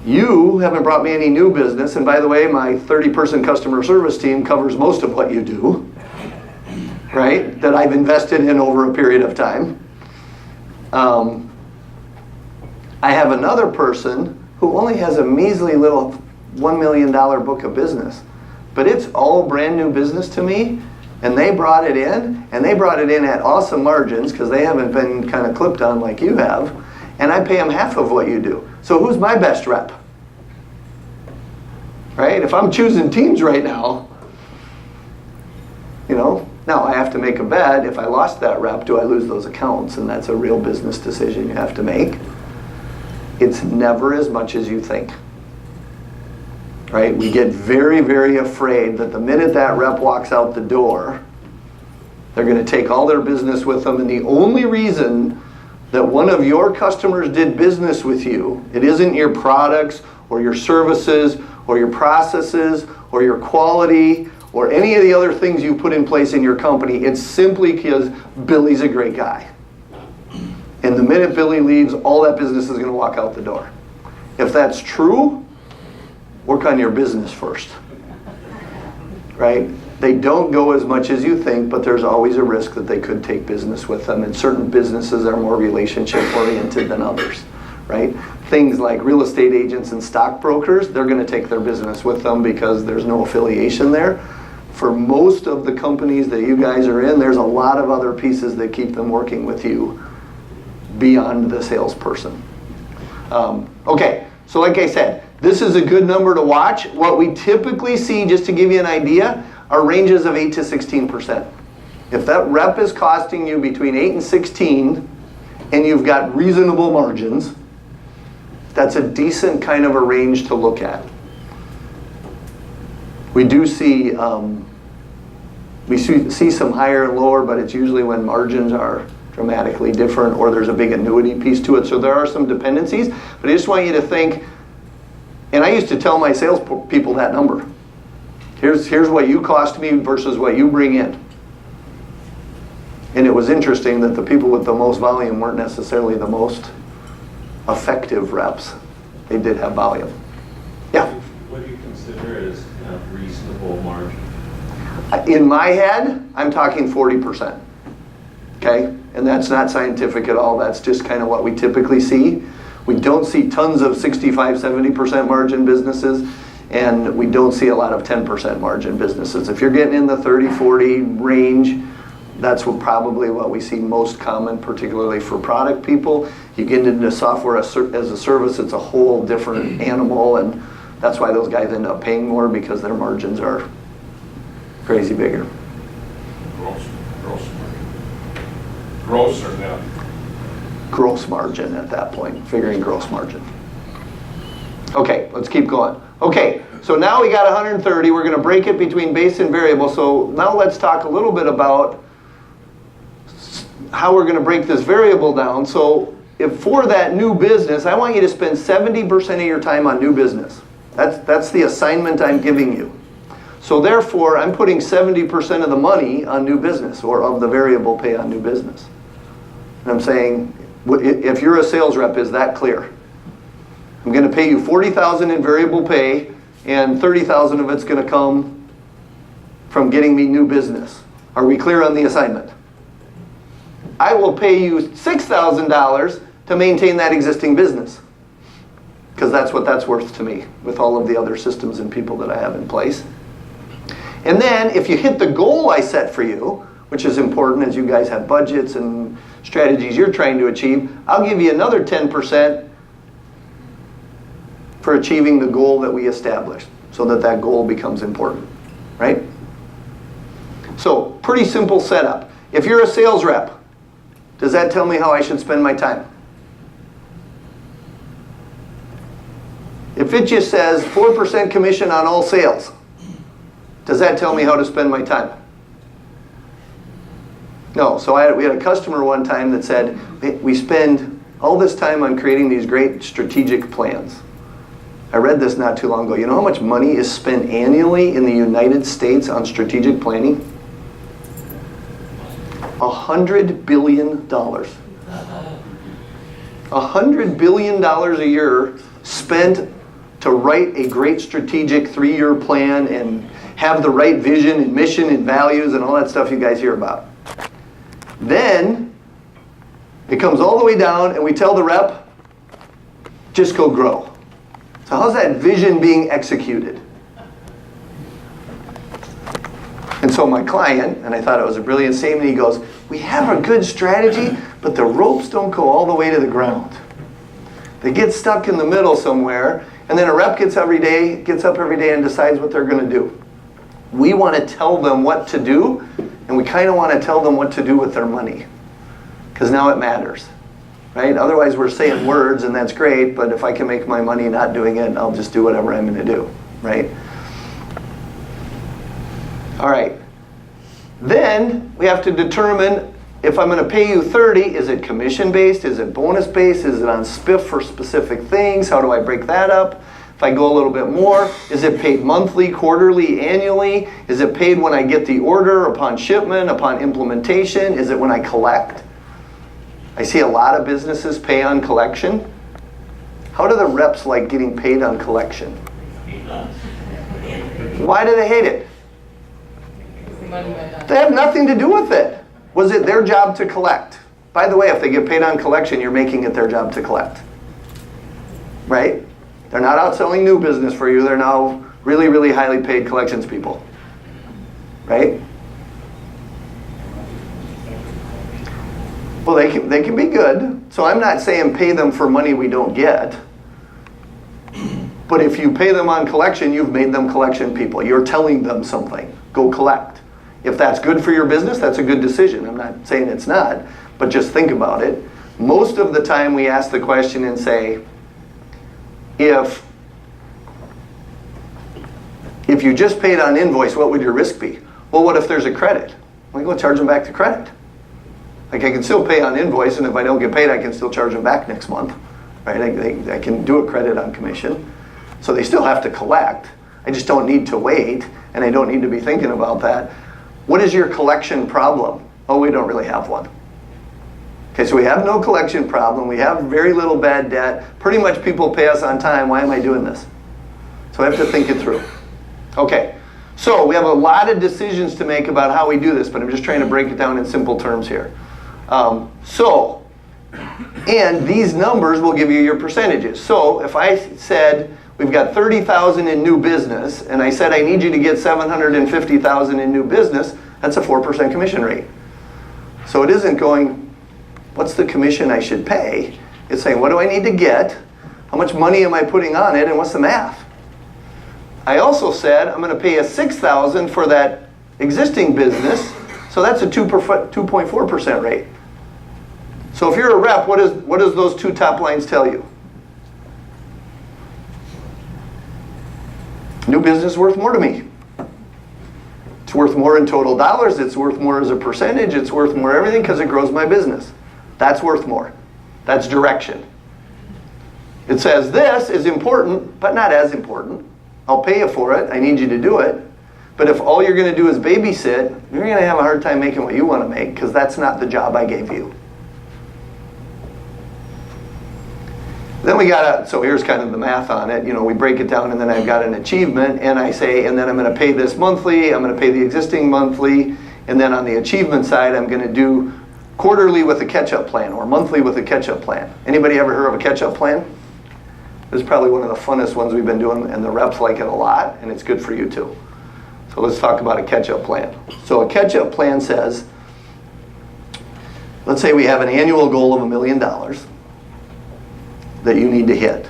You haven't brought me any new business, and by the way, my 30-person customer service team covers most of what you do, right, that I've invested in over a period of time. I have another person who only has a measly little $1 million book of business, but it's all brand new business to me, and they brought it in, at awesome margins because they haven't been kind of clipped on like you have, and I pay them half of what you do. So who's my best rep? Right? If I'm choosing teams right now, now I have to make a bet. If I lost that rep, do I lose those accounts? And that's a real business decision you have to make. It's never as much as you think. right? We get very, very afraid that the minute that rep walks out the door, they're going to take all their business with them, and the only reason that one of your customers did business with you, it isn't your products or your services or your processes or your quality or any of the other things you put in place in your company. It's simply because Billy's a great guy. And the minute Billy leaves, all that business is going to walk out the door. If that's true, work on your business first. Right? They don't go as much as you think, but there's always a risk that they could take business with them. And certain businesses are more relationship oriented than others. Right? Things like real estate agents and stockbrokers, they're going to take their business with them because there's no affiliation there. For most of the companies that you guys are in, there's a lot of other pieces that keep them working with you beyond the salesperson. Okay, so like I said, this is a good number to watch. What we typically see, just to give you an idea, are ranges of 8 to 16%. If that rep is costing you between 8 and 16, and you've got reasonable margins, that's a decent kind of a range to look at. We do see see some higher and lower, but it's usually when margins are dramatically different or there's a big annuity piece to it. So there are some dependencies, but I just want you to think, and I used to tell my sales people that number. Here's what you cost me versus what you bring in. And it was interesting that the people with the most volume weren't necessarily the most effective reps. They did have volume. Yeah? What do you consider as kind of reasonable margin? In my head, I'm talking 40%. Okay? And that's not scientific at all. That's just kind of what we typically see. We don't see tons of 65, 70% margin businesses, and we don't see a lot of 10% margin businesses. If you're getting in the 30, 40 range, that's probably what we see most common, particularly for product people. You get into software as a service, it's a whole different animal, and that's why those guys end up paying more, because their margins are crazy bigger. Gross or net? Gross margin at that point, figuring gross margin. Okay, let's keep going. Okay, so now we got 130. We're going to break it between base and variable. So now let's talk a little bit about how we're going to break this variable down. So if for that new business, I want you to spend 70% of your time on new business. That's the assignment I'm giving you. So therefore, I'm putting 70% of the money on new business, or of the variable pay on new business. And I'm saying, if you're a sales rep, is that clear? I'm going to pay you $40,000 in variable pay, and $30,000 of it's going to come from getting me new business. Are we clear on the assignment? I will pay you $6,000 to maintain that existing business, because that's what that's worth to me with all of the other systems and people that I have in place. And then if you hit the goal I set for you, which is important as you guys have budgets and strategies you're trying to achieve, I'll give you another 10% for achieving the goal that we established, so that that goal becomes important, right? So, pretty simple setup. If you're a sales rep, does that tell me how I should spend my time? If it just says 4% commission on all sales, does that tell me how to spend my time? No. So we had a customer one time that said, hey, we spend all this time on creating these great strategic plans. I read this not too long ago. You know how much money is spent annually in the United States on strategic planning? $100 billion. $100 billion a year spent to write a great strategic 3-year plan and have the right vision and mission and values and all that stuff you guys hear about. Then it comes all the way down and we tell the rep, just go grow. So how's that vision being executed? And so my client, and I thought it was a brilliant statement, he goes, we have a good strategy, but the ropes don't go all the way to the ground. They get stuck in the middle somewhere, and then a rep gets up every day and decides what they're going to do. We want to tell them what to do, and we kind of want to tell them what to do with their money, because now it matters, right? Otherwise we're saying words, and that's great, but if I can make my money not doing it, I'll just do whatever I'm going to do. right? All right. Then we have to determine if I'm going to pay you 30, is it commission-based? Is it bonus-based? Is it on spiff for specific things? How do I break that up? If I go a little bit more, is it paid monthly, quarterly, annually? Is it paid when I get the order, upon shipment, upon implementation? Is it when I collect? I see a lot of businesses pay on collection. How do the reps like getting paid on collection? Why do they hate it? They have nothing to do with it. Was it their job to collect? By the way, if they get paid on collection, you're making it their job to collect. Right? They're not out selling new business for you. They're now really, really highly paid collections people. Right? Well, they can be good. So I'm not saying pay them for money we don't get. But if you pay them on collection, you've made them collection people. You're telling them something. Go collect. If that's good for your business, that's a good decision. I'm not saying it's not, but just think about it. Most of the time we ask the question and say, if you just paid on invoice, what would your risk be? Well, what if there's a credit? Well, go charge them back the credit. Like I can still pay on invoice, and if I don't get paid, I can still charge them back next month. Right? I can do a credit on commission. So they still have to collect. I just don't need to wait, and I don't need to be thinking about that. What is your collection problem? Oh, we don't really have one. Okay, so we have no collection problem. We have very little bad debt. Pretty much people pay us on time. Why am I doing this? So I have to think it through. Okay, so we have a lot of decisions to make about how we do this, but I'm just trying to break it down in simple terms here. And these numbers will give you your percentages. So if I said we've got 30,000 in new business, and I said I need you to get 750,000 in new business, that's a 4% commission rate. So it isn't going, what's the commission I should pay? It's saying, what do I need to get? How much money am I putting on it, and what's the math? I also said I'm going to pay you 6,000 for that existing business, so that's a 2.4% rate. So if you're a rep, what does those two top lines tell you? New business is worth more to me. It's worth more in total dollars. It's worth more as a percentage. It's worth more everything because it grows my business. That's worth more. That's direction. It says this is important, but not as important. I'll pay you for it. I need you to do it. But if all you're going to do is babysit, you're going to have a hard time making what you want to make because that's not the job I gave you. Then so here's kind of the math on it. We break it down, and then I've got an achievement, and I say, and then I'm going to pay this monthly, I'm going to pay the existing monthly, and then on the achievement side, I'm going to do quarterly with a catch-up plan, or monthly with a catch-up plan. Anybody ever heard of a catch-up plan? This is probably one of the funnest ones we've been doing, and the reps like it a lot, and it's good for you too. So let's talk about a catch-up plan. So a catch-up plan says, let's say we have an annual goal of $1 million that you need to hit.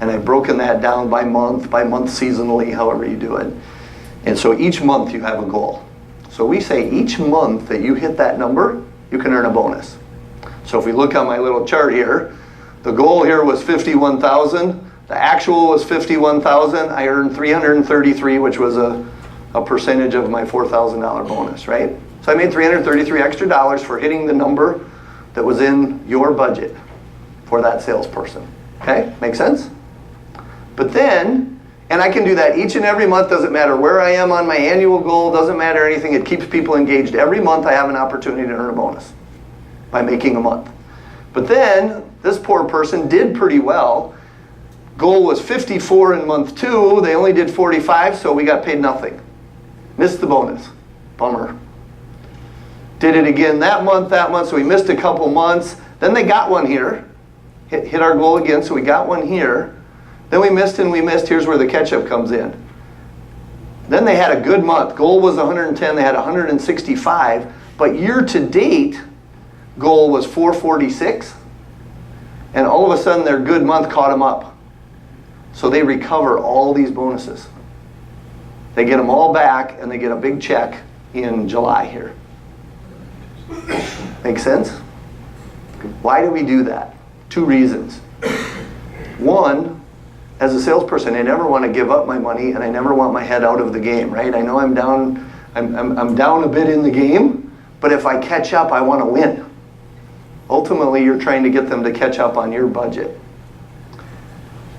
And I've broken that down by month seasonally, however you do it. And so each month you have a goal. So we say each month that you hit that number, you can earn a bonus. So if we look on my little chart here, the goal here was 51,000. The actual was 51,000. I earned 333, which was a percentage of my $4,000 bonus, right? So I made 333 extra dollars for hitting the number that was in your budget for that salesperson. Okay, make sense? But then, and I can do that each and every month, doesn't matter where I am on my annual goal, doesn't matter anything, it keeps people engaged. Every month I have an opportunity to earn a bonus by making a month. But then, this poor person did pretty well. Goal was 54 in month 2, they only did 45, so we got paid nothing. Missed the bonus. Bummer. Did it again that month, so we missed a couple months. Then they got one here. Hit our goal again, so we got one here. Then we missed and we missed. Here's where the catch-up comes in. Then they had a good month. Goal was 110, they had 165. But year-to-date, goal was 446. And all of a sudden, their good month caught them up. So they recover all these bonuses. They get them all back, and they get a big check in July here. Make sense? Why do we do that? 2 reasons. One, as a salesperson, I never want to give up my money, and I never want my head out of the game, right? I know I'm down a bit in the game, but if I catch up, I want to win. Ultimately, you're trying to get them to catch up on your budget.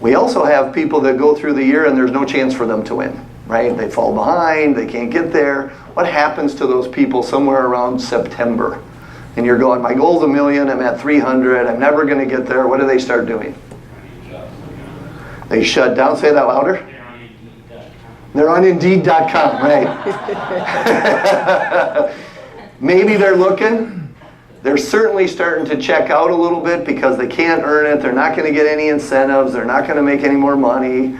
We also have people that go through the year and there's no chance for them to win, right? They fall behind, they can't get there. What happens to those people somewhere around September? And you're going, my goal's $1 million, I'm at 300, I'm never going to get there. What do they start doing? They shut down. Say that louder. They're on Indeed.com, right? Maybe they're looking. They're certainly starting to check out a little bit because they can't earn it. They're not going to get any incentives. They're not going to make any more money.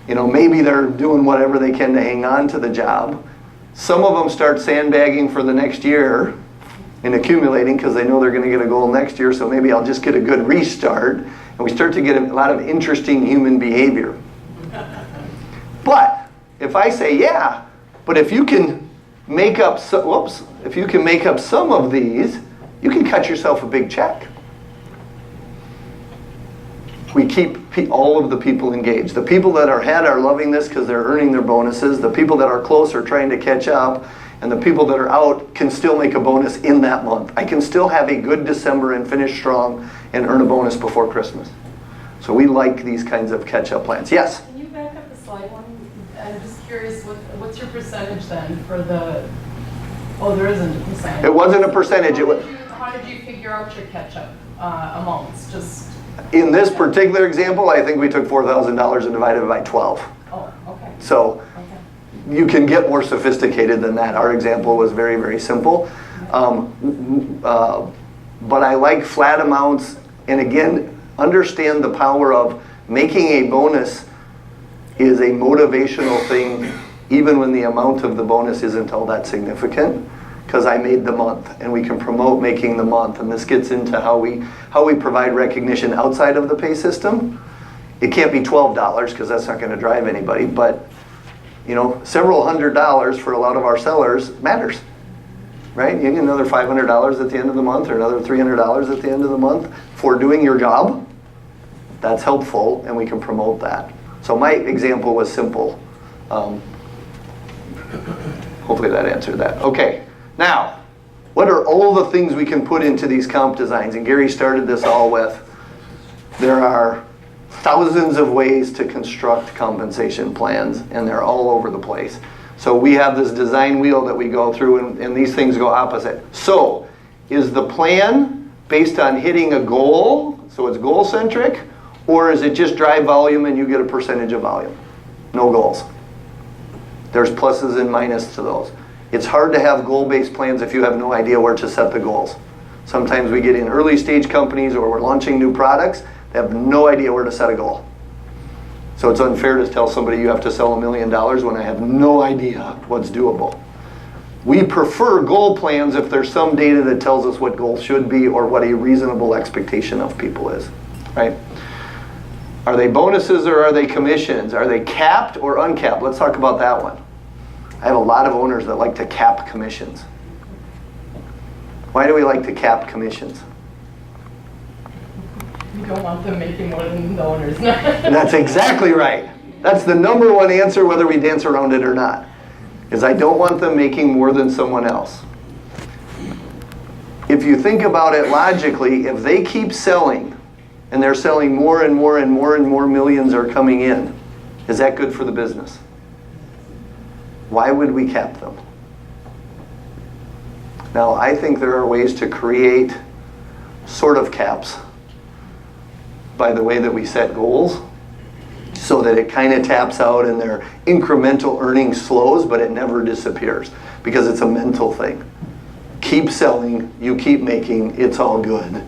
You know, maybe they're doing whatever they can to hang on to the job. Some of them start sandbagging for the next year and accumulating because they know they're going to get a goal next year, so maybe I'll just get a good restart. And we start to get a lot of interesting human behavior. But if I say, yeah, but if you can make up, if you can make up some of these, you can cut yourself a big check. We keep all of the people engaged. The people that are ahead are loving this because they're earning their bonuses. The people that are close are trying to catch up. And the people that are out can still make a bonus in that month. I can still have a good December and finish strong and earn a bonus before Christmas. So we like these kinds of catch-up plans. Yes? Can you back up the slide one? I'm just curious, what's your percentage then for the, oh, there isn't a percentage. It wasn't a percentage. How did you figure out your catch-up amounts? Just in this particular example, I think we took $4,000 and divided it by 12. Oh, okay. So you can get more sophisticated than that. Our example was very, very simple. But I like flat amounts. And again, understand the power of making a bonus is a motivational thing, even when the amount of the bonus isn't all that significant. Because I made the month, and we can promote making the month. And this gets into how we provide recognition outside of the pay system. It can't be $12 because that's not going to drive anybody. But you know, several $100s for a lot of our sellers matters, right? You get another $500 at the end of the month, or another $300 at the end of the month for doing your job. That's helpful, and we can promote that. So my example was simple. Hopefully that answered that. Okay. Now, what are all the things we can put into these comp designs? And Gary started this all with, there are thousands of ways to construct compensation plans, and they're all over the place. So we have this design wheel that we go through, and these things go opposite. So, is the plan based on hitting a goal, so it's goal-centric, or is it just drive volume and you get a percentage of volume? No goals. There's pluses and minuses to those. It's hard to have goal-based plans if you have no idea where to set the goals. Sometimes we get in early stage companies or we're launching new products, they have no idea where to set a goal. So it's unfair to tell somebody you have to sell $1 million when I have no idea what's doable. We prefer goal plans if there's some data that tells us what goals should be or what a reasonable expectation of people is, right? Are they bonuses or are they commissions? Are they capped or uncapped? Let's talk about that one. I have a lot of owners that like to cap commissions. Why do we like to cap commissions? you don't want them making more than the owners. And that's exactly right. That's the number one answer, whether we dance around it or not, is I don't want them making more than someone else. If you think about it logically, if they keep selling, and they're selling more and more and more and more millions are coming in, is that good for the business? Why would we cap them? Now, I think there are ways to create sort of caps by the way that we set goals, so that it kind of taps out and their incremental earnings slows, but it never disappears, because it's a mental thing. Keep selling, you keep making, it's all good.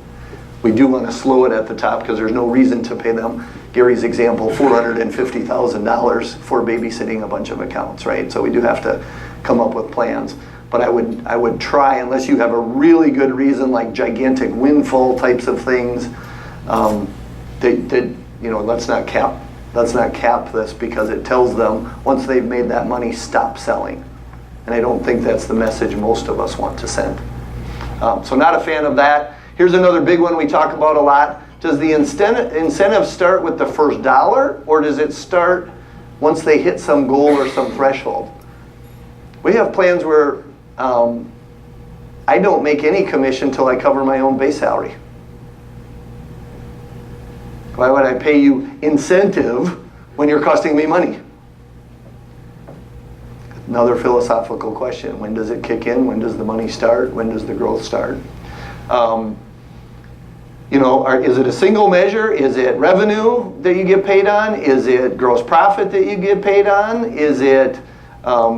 We do want to slow it at the top because there's no reason to pay them. Gary's example, $450,000 for babysitting a bunch of accounts, right? So we do have to come up with plans. But I would try, unless you have a really good reason, like gigantic windfall types of things, let's not cap this, because it tells them once they've made that money, stop selling. And I don't think that's the message most of us want to send. So not a fan of that. Here's another big one we talk about a lot. does the incentive start with the first dollar, or does it start once they hit some goal or some threshold? We have plans where I don't make any commission till I cover my own base salary. Why would I pay you incentive when you're costing me money? Another philosophical question. When does it kick in? When does the money start? When does the growth start? Is it a single measure? Is it revenue that you get paid on? Is it gross profit that you get paid on? Is it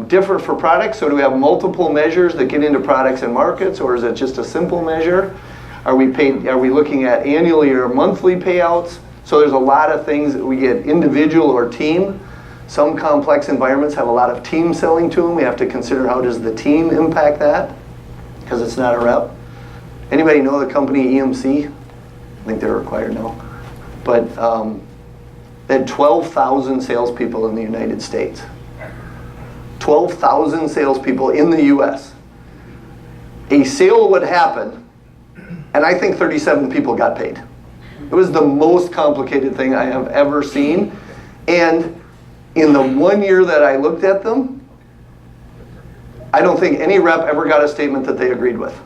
different for products? So do we have multiple measures that get into products and markets, or is it just a simple measure? Are we looking at annually or monthly payouts? So there's a lot of things that we get individual or team. Some complex environments have a lot of team selling to them. We have to consider how does the team impact that, because it's not a rep. Anybody know the company EMC? I think they're required now. But they had 12,000 salespeople in the United States. 12,000 salespeople in the US. A sale would happen, and I think 37 people got paid. It was the most complicated thing I have ever seen. And in the 1 year that I looked at them, I don't think any rep ever got a statement that they agreed with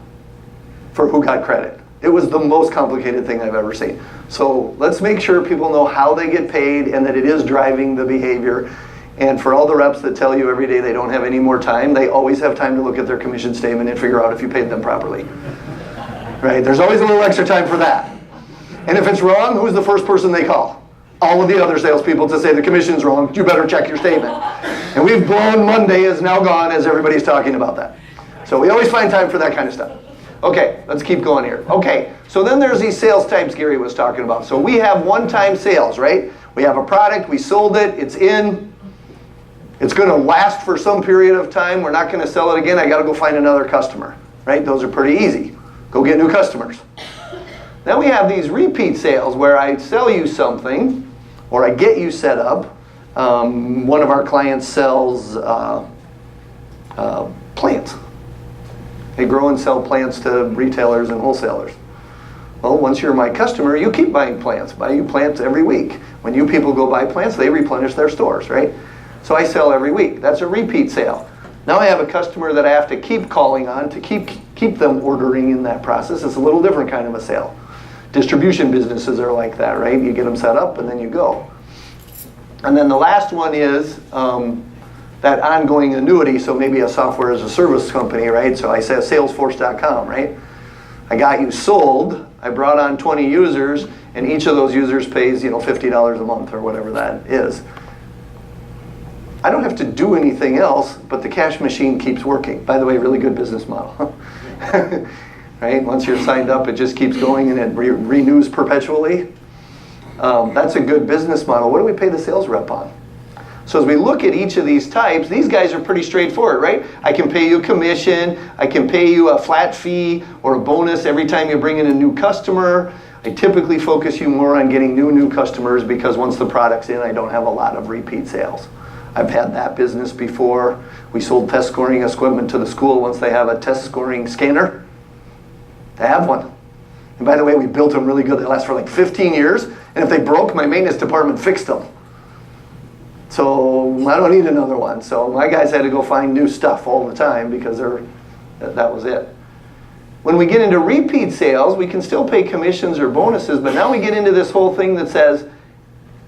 for who got credit. It was the most complicated thing I've ever seen. So let's make sure people know how they get paid and that it is driving the behavior. And for all the reps that tell you every day they don't have any more time, they always have time to look at their commission statement and figure out if you paid them properly. Right? There's always a little extra time for that. And if it's wrong, who's the first person they call? All of the other salespeople to say the commission's wrong. You better check your statement. And we've blown Monday is now gone as everybody's talking about that. So we always find time for that kind of stuff. Okay, let's keep going here. Okay, so then there's these sales types Gary was talking about. So we have one-time sales, right? We have a product, we sold it, it's in. It's going to last for some period of time. We're not going to sell it again. I got to go find another customer, right? Those are pretty easy. Go get new customers. Then we have these repeat sales where I sell you something or I get you set up. One of our clients sells plants. They grow and sell plants to retailers and wholesalers. Well, once you're my customer, you keep buying plants. Buy you plants every week. When you people go buy plants, they replenish their stores, right? So I sell every week. That's a repeat sale. Now I have a customer that I have to keep calling on to keep them ordering in that process. It's a little different kind of a sale. Distribution businesses are like that, right? You get them set up and then you go. And then the last one is that ongoing annuity, so maybe a software as a service company, right? So I say Salesforce.com, right? I got you sold, I brought on 20 users, and each of those users pays, $50 a month or whatever that is. I don't have to do anything else, but the cash machine keeps working. By the way, really good business model. Right? Once you're signed up, it just keeps going and it renews perpetually. That's a good business model. What do we pay the sales rep on? So as we look at each of these types, these guys are pretty straightforward, right? I can pay you a commission, I can pay you a flat fee or a bonus every time you bring in a new customer. I typically focus you more on getting new customers because once the product's in, I don't have a lot of repeat sales. I've had that business before. We sold test scoring equipment to the school once they have a test scoring scanner. They have one. And by the way, we built them really good. They last for like 15 years. And if they broke, my maintenance department fixed them. So I don't need another one. So my guys had to go find new stuff all the time because that was it. When we get into repeat sales, we can still pay commissions or bonuses, but now we get into this whole thing that says,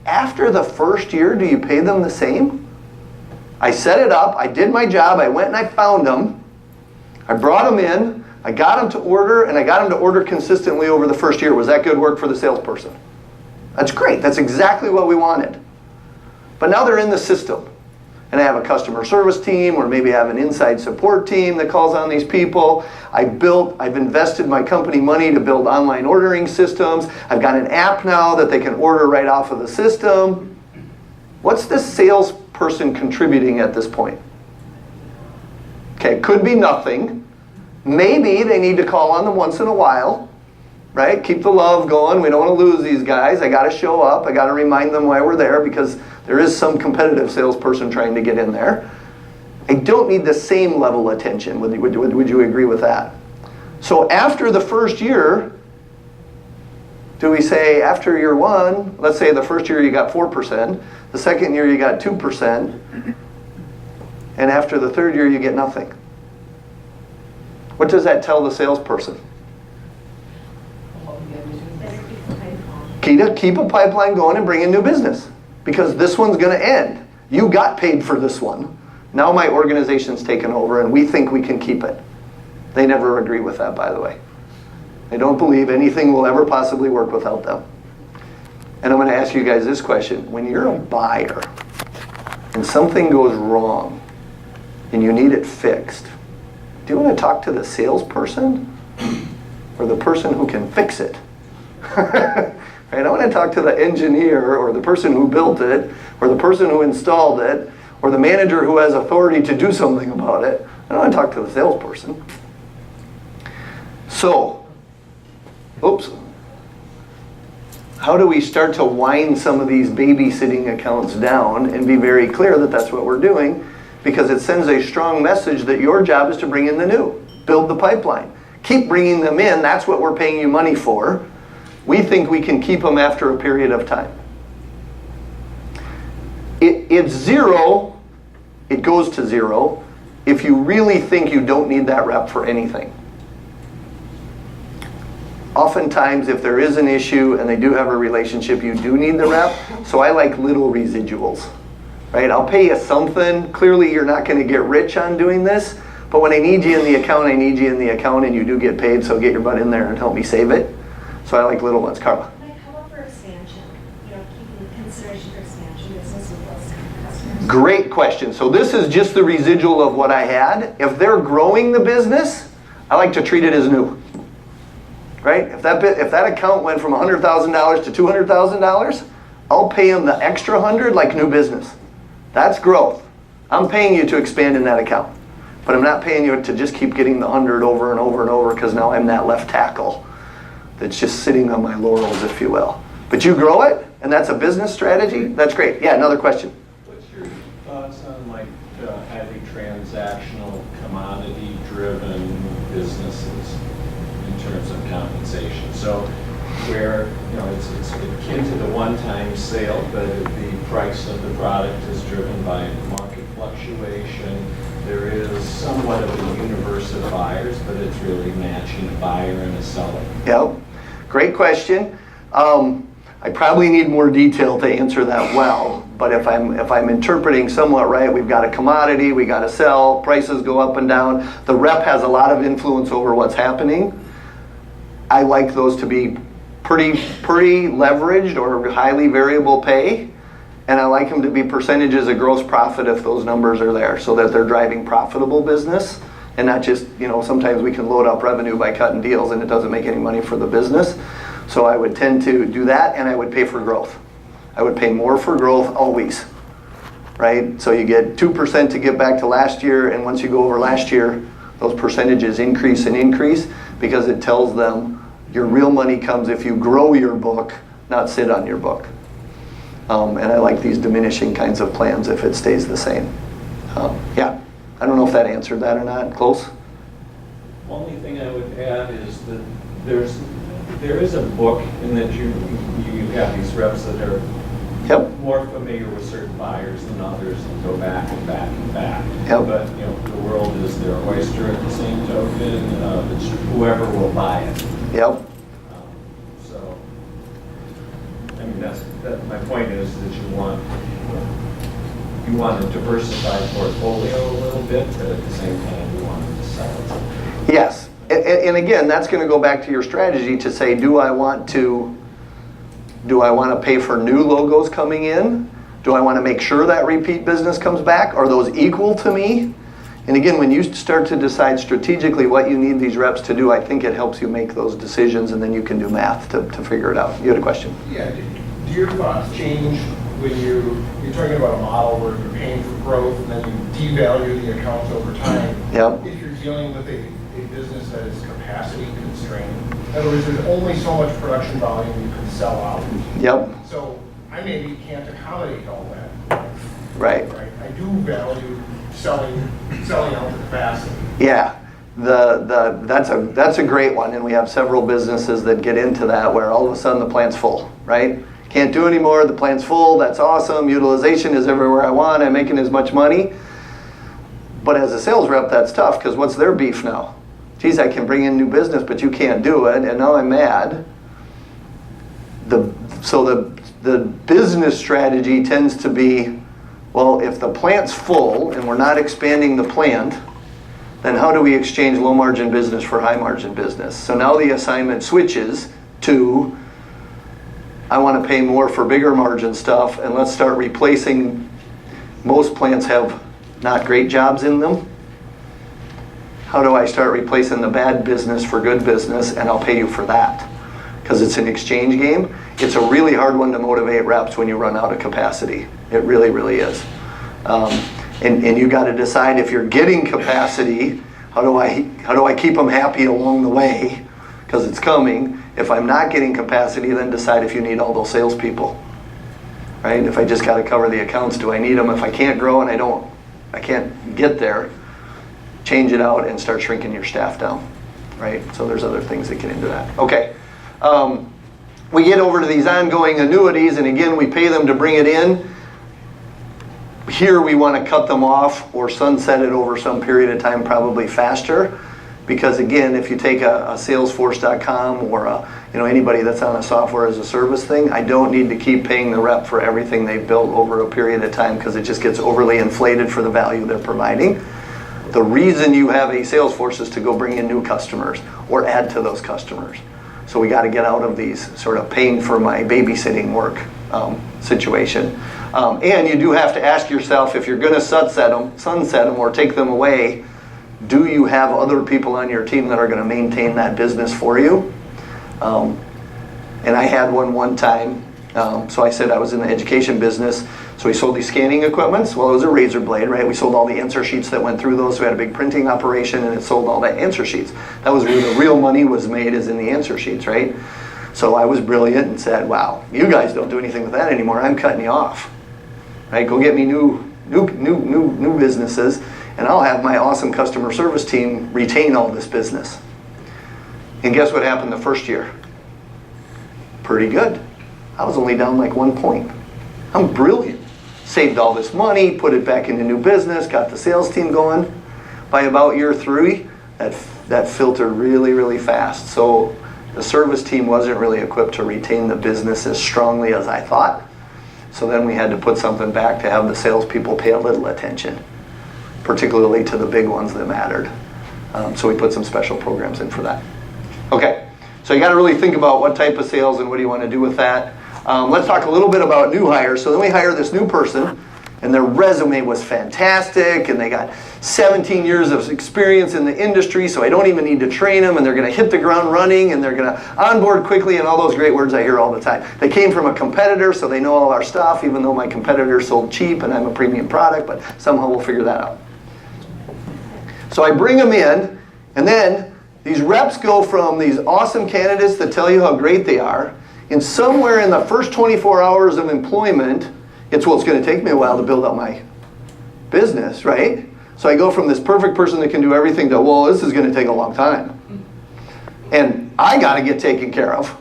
after the first year, do you pay them the same? I set it up, I did my job, I went and I found them, I brought them in, I got them to order, and I got them to order consistently over the first year. Was that good work for the salesperson? That's great, that's exactly what we wanted. But now they're in the system. And I have a customer service team, or maybe I have an inside support team that calls on these people. I've invested my company money to build online ordering systems. I've got an app now that they can order right off of the system. What's this salesperson contributing at this point? Okay, could be nothing. Maybe they need to call on them once in a while, right? Keep the love going. We don't want to lose these guys. I got to show up. I got to remind them why we're there because there is some competitive salesperson trying to get in there. I don't need the same level of attention. Would you agree with that? So after the first year, Do we say after year 1, let's say the first year you got 4%, the second year you got 2%, and after the third year you get nothing? What does that tell the salesperson? Keep a pipeline going and bring in new business, because this one's going to end. You got paid for this one. Now my organization's taken over and we think we can keep it. They never agree with that, by the way. They don't believe anything will ever possibly work without them. And I'm going to ask you guys this question. When you're a buyer and something goes wrong and you need it fixed, do you want to talk to the salesperson or the person who can fix it? Right? I want to talk to the engineer or the person who built it or the person who installed it or the manager who has authority to do something about it. I don't want to talk to the salesperson. So, how do we start to wind some of these babysitting accounts down and be very clear that that's what we're doing? Because it sends a strong message that your job is to bring in the new. Build the pipeline. Keep bringing them in. That's what we're paying you money for. We think we can keep them after a period of time. It's zero. It goes to zero if you really think you don't need that rep for anything. Oftentimes, if there is an issue and they do have a relationship, you do need the rep. So I like little residuals, right? I'll pay you something. Clearly, you're not going to get rich on doing this. But when I need you in the account, I need you in the account, and you do get paid. So get your butt in there and help me save it. So I like little ones. Carla. Like, how about for expansion? Keeping consideration for expansion business with those customers. Great question. So this is just the residual of what I had. If they're growing the business, I like to treat it as new. Right? If that account went from $100,000 to $200,000, I'll pay them the extra 100 like new business. That's growth. I'm paying you to expand in that account. But I'm not paying you to just keep getting the 100 over and over and over, because now I'm that left tackle that's just sitting on my laurels, if you will. But you grow it, and that's a business strategy, that's great. Yeah, another question. What's your thoughts on having transactional, commodity-driven businesses in terms of compensation? So where it's akin to the one-time sale, but the price of the product is driven by market fluctuation. There is somewhat of a universe of buyers, but it's really matching a buyer and a seller. Yep, great question. I probably need more detail to answer that well, but if I'm interpreting somewhat right, we've got a commodity, we got to sell, prices go up and down. The rep has a lot of influence over what's happening. I like those to be pretty leveraged or highly variable pay, and I like them to be percentages of gross profit if those numbers are there, so that they're driving profitable business and not just, sometimes we can load up revenue by cutting deals and it doesn't make any money for the business. So I would tend to do that, and I would pay for growth. I would pay more for growth always, right? So you get 2% to get back to last year, and once you go over last year, those percentages increase and increase, because it tells them your real money comes if you grow your book, not sit on your book. And I like these diminishing kinds of plans if it stays the same. Yeah, I don't know if that answered that or not. Close? Only thing I would add is that there is a book in that you have these reps that are more familiar with certain buyers than others and go back and back and back. Yep. But the world is their oyster at the same token. It's whoever will buy it. Yep. So, I mean, my point is that you want a diversified portfolio a little bit, but at the same time you want to sell it. Yes. And again, that's going to go back to your strategy to say, do I want to pay for new logos coming in? Do I want to make sure that repeat business comes back? Are those equal to me? And again, when you start to decide strategically what you need these reps to do, I think it helps you make those decisions, and then you can do math to figure it out. You had a question? Yeah. Do your thoughts change when you're talking about a model where you're paying for growth and then you devalue the accounts over time? Yep. If you're dealing with a business that is capacity constrained, in other words, there's only so much production volume you can sell out. Yep. So I maybe can't accommodate all that. Right. I do value selling out the capacity. Yeah. That's a great one, and we have several businesses that get into that where all of a sudden the plant's full, right? Can't do anymore, the plant's full, that's awesome, utilization is everywhere I want, I'm making as much money. But as a sales rep, that's tough, because what's their beef now? Geez, I can bring in new business, but you can't do it, and now I'm mad. So the business strategy tends to be, well, if the plant's full and we're not expanding the plant, then how do we exchange low margin business for high margin business? So now the assignment switches to, I want to pay more for bigger margin stuff, and let's start replacing. Most plants have not great jobs in them. How do I start replacing the bad business for good business, and I'll pay you for that? Because it's an exchange game. It's a really hard one to motivate reps when you run out of capacity. It really, really is. And you got to decide, if you're getting capacity, how do I keep them happy along the way? Because it's coming. If I'm not getting capacity, then decide if you need all those salespeople. Right? If I just got to cover the accounts, do I need them? If I can't grow and I can't get there, change it out and start shrinking your staff down. Right? So there's other things that get into that. Okay. We get over to these ongoing annuities, and again, we pay them to bring it in. Here we want to cut them off or sunset it over some period of time, probably faster. Because again, if you take a Salesforce.com or anybody that's on a software as a service thing, I don't need to keep paying the rep for everything they've built over a period of time, because it just gets overly inflated for the value they're providing. The reason you have a Salesforce is to go bring in new customers or add to those customers. So we got to get out of these sort of paying for my babysitting work situation. And you do have to ask yourself, if you're going to sunset them or take them away, do you have other people on your team that are going to maintain that business for you? And I had one time. So I said I was in the education business. So we sold these scanning equipments. Well, it was a razor blade, right? We sold all the answer sheets that went through those. We had a big printing operation, and it sold all the answer sheets. That was where the real money was made, is in the answer sheets, right? So I was brilliant and said, wow, you guys don't do anything with that anymore. I'm cutting you off. Right? Go get me new businesses, and I'll have my awesome customer service team retain all this business. And guess what happened the first year? Pretty good. I was only down like 1 point. I'm brilliant. Saved all this money, put it back into new business, got the sales team going. By about year 3, that filtered really, really fast. So the service team wasn't really equipped to retain the business as strongly as I thought. So then we had to put something back to have the salespeople pay a little attention, particularly to the big ones that mattered. So we put some special programs in for that. Okay, so you got to really think about what type of sales and what do you want to do with that. Let's talk a little bit about new hires. So then we hire this new person, and their resume was fantastic, and they got 17 years of experience in the industry, so I don't even need to train them, and they're going to hit the ground running, and they're going to onboard quickly, and all those great words I hear all the time. They came from a competitor, so they know all our stuff, even though my competitor sold cheap and I'm a premium product, but somehow we'll figure that out. So I bring them in, and then these reps go from these awesome candidates that tell you how great they are, and somewhere in the first 24 hours of employment, it's going to take me a while to build up my business, right? So I go from this perfect person that can do everything to, well, this is going to take a long time. And I got to get taken care of.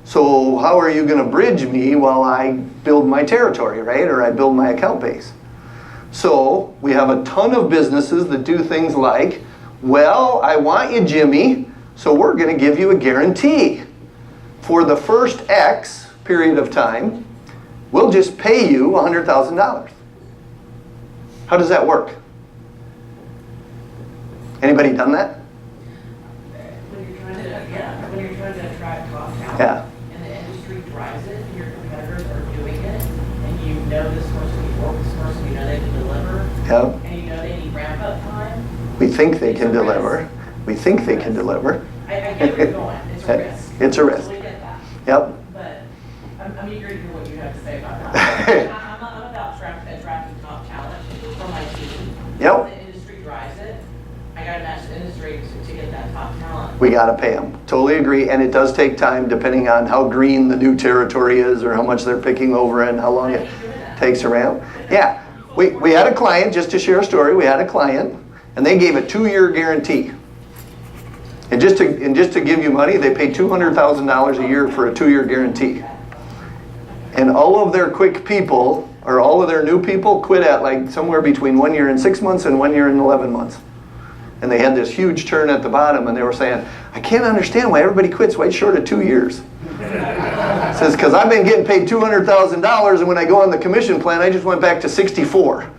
So how are you going to bridge me while I build my territory, right? Or I build my account base. So we have a ton of businesses that do things like, well, I want you, Jimmy, so we're going to give you a guarantee. For the first X period of time, we'll just pay you $100,000. How does that work? Anybody done that? When you're trying to attract top talent, Yeah. and the industry drives it, and your competitors are doing it, and you know this person, you work with this person, you know they can deliver, Yep. and you know they need ramp up time. We think they can deliver. We think they can deliver. I get where you're going, it's a risk. It's a risk. Totally get that. Yep. But I'm eager to hear what you have to say about that. I'm about attracting top talent for my team. Yep. The industry drives it. I got to match the industry to get that top talent. We got to pay them. Totally agree. And it does take time depending on how green the new territory is or how much they're picking over and how long it takes to ramp. Yeah. We had a client, just to share a story, we had a client and they gave a 2-year guarantee. And just to give you money, they pay $200,000 a year for a 2-year guarantee. And all of their quick people, or all of their new people, quit at like somewhere between 1 year and 6 months and 1 year and 11 months. And they had this huge turn at the bottom, and they were saying, I can't understand why everybody quits right short of 2 years. It says, because I've been getting paid $200,000, and when I go on the commission plan, I just went back to 64.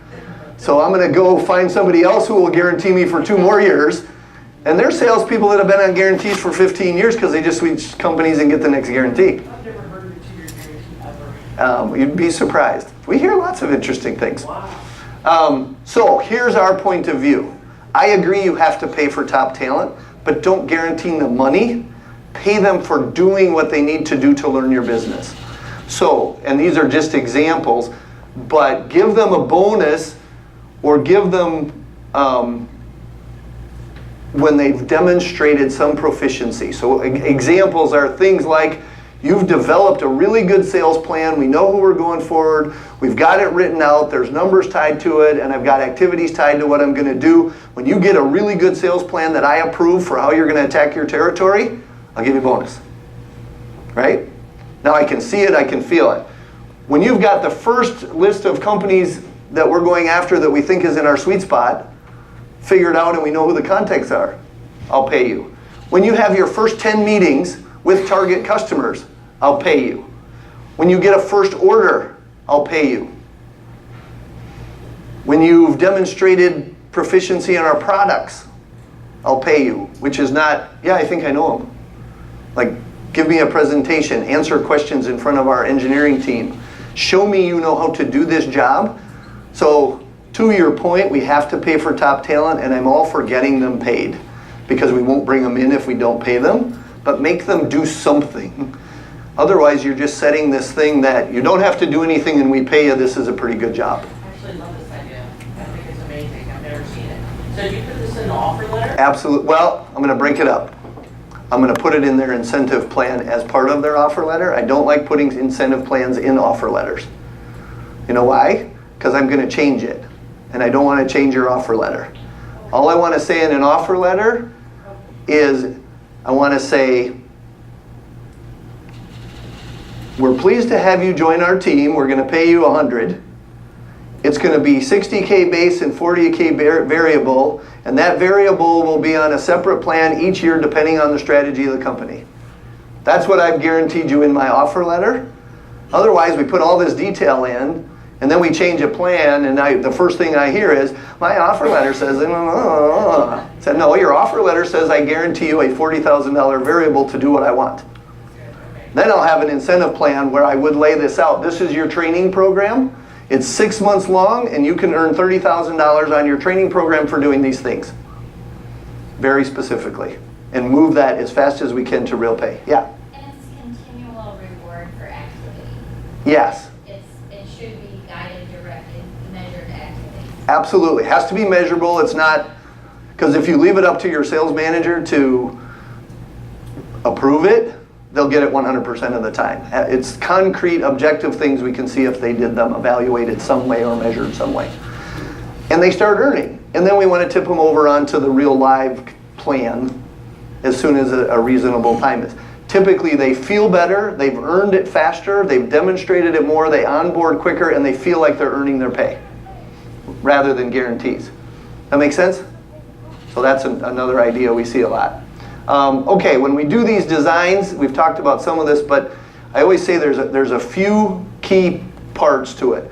So I'm going to go find somebody else who will guarantee me for 2 more years. And there's salespeople that have been on guarantees for 15 years because they just switch companies and get the next guarantee. I've never heard of a 2-year guarantee ever. You'd be surprised. We hear lots of interesting things. Wow. So here's our point of view. I agree you have to pay for top talent, but don't guarantee them money. Pay them for doing what they need to do to learn your business. So, and these are just examples, but give them a bonus or give them when they've demonstrated some proficiency. So examples are things like, you've developed a really good sales plan, we know who we're going forward, we've got it written out, there's numbers tied to it, and I've got activities tied to what I'm going to do. When you get a really good sales plan that I approve for how you're going to attack your territory, I'll give you a bonus. Right? Now I can see it, I can feel it. When you've got the first list of companies that we're going after that we think is in our sweet spot figured out and we know who the contacts are, I'll pay you. When you have your first 10 meetings with target customers, I'll pay you. When you get a first order, I'll pay you. When you've demonstrated proficiency in our products, I'll pay you. Which is not, yeah, I think I know them. Like, give me a presentation, answer questions in front of our engineering team. Show me you know how to do this job. So, to your point, we have to pay for top talent, and I'm all for getting them paid because we won't bring them in if we don't pay them, but make them do something. Otherwise, you're just setting this thing that you don't have to do anything and we pay you, this is a pretty good job. I actually love this idea. I think it's amazing. I've never seen it. So do you put this in the offer letter? Absolutely. Well, I'm going to break it up. I'm going to put it in their incentive plan as part of their offer letter. I don't like putting incentive plans in offer letters. You know why? Because I'm going to change it. And I don't want to change your offer letter. All I want to say in an offer letter is, I want to say, we're pleased to have you join our team. We're going to pay you $100. It's going to be $60K base and $40K variable. And that variable will be on a separate plan each year depending on the strategy of the company. That's what I've guaranteed you in my offer letter. Otherwise, we put all this detail in, and then we change a plan, and the first thing I hear is, my offer letter says, I said, no, your offer letter says I guarantee you a $40,000 variable to do what I want. Then I'll have an incentive plan where I would lay this out. This is your training program. It's 6 months long, and you can earn $30,000 on your training program for doing these things. Very specifically. And move that as fast as we can to real pay. Yeah? And it's continual reward for activity. Yes. It should be guided, directed, measured activity. Absolutely. It has to be measurable. It's not, because if you leave it up to your sales manager to approve it, they'll get it 100% of the time. It's concrete, objective things we can see if they did them, evaluated some way or measured some way. And they start earning. And then we want to tip them over onto the real live plan as soon as a reasonable time is. Typically they feel better, they've earned it faster, they've demonstrated it more, they onboard quicker, and they feel like they're earning their pay rather than guarantees. That make sense? So that's another idea we see a lot. Okay, when we do these designs, we've talked about some of this, but I always say there's a few key parts to it.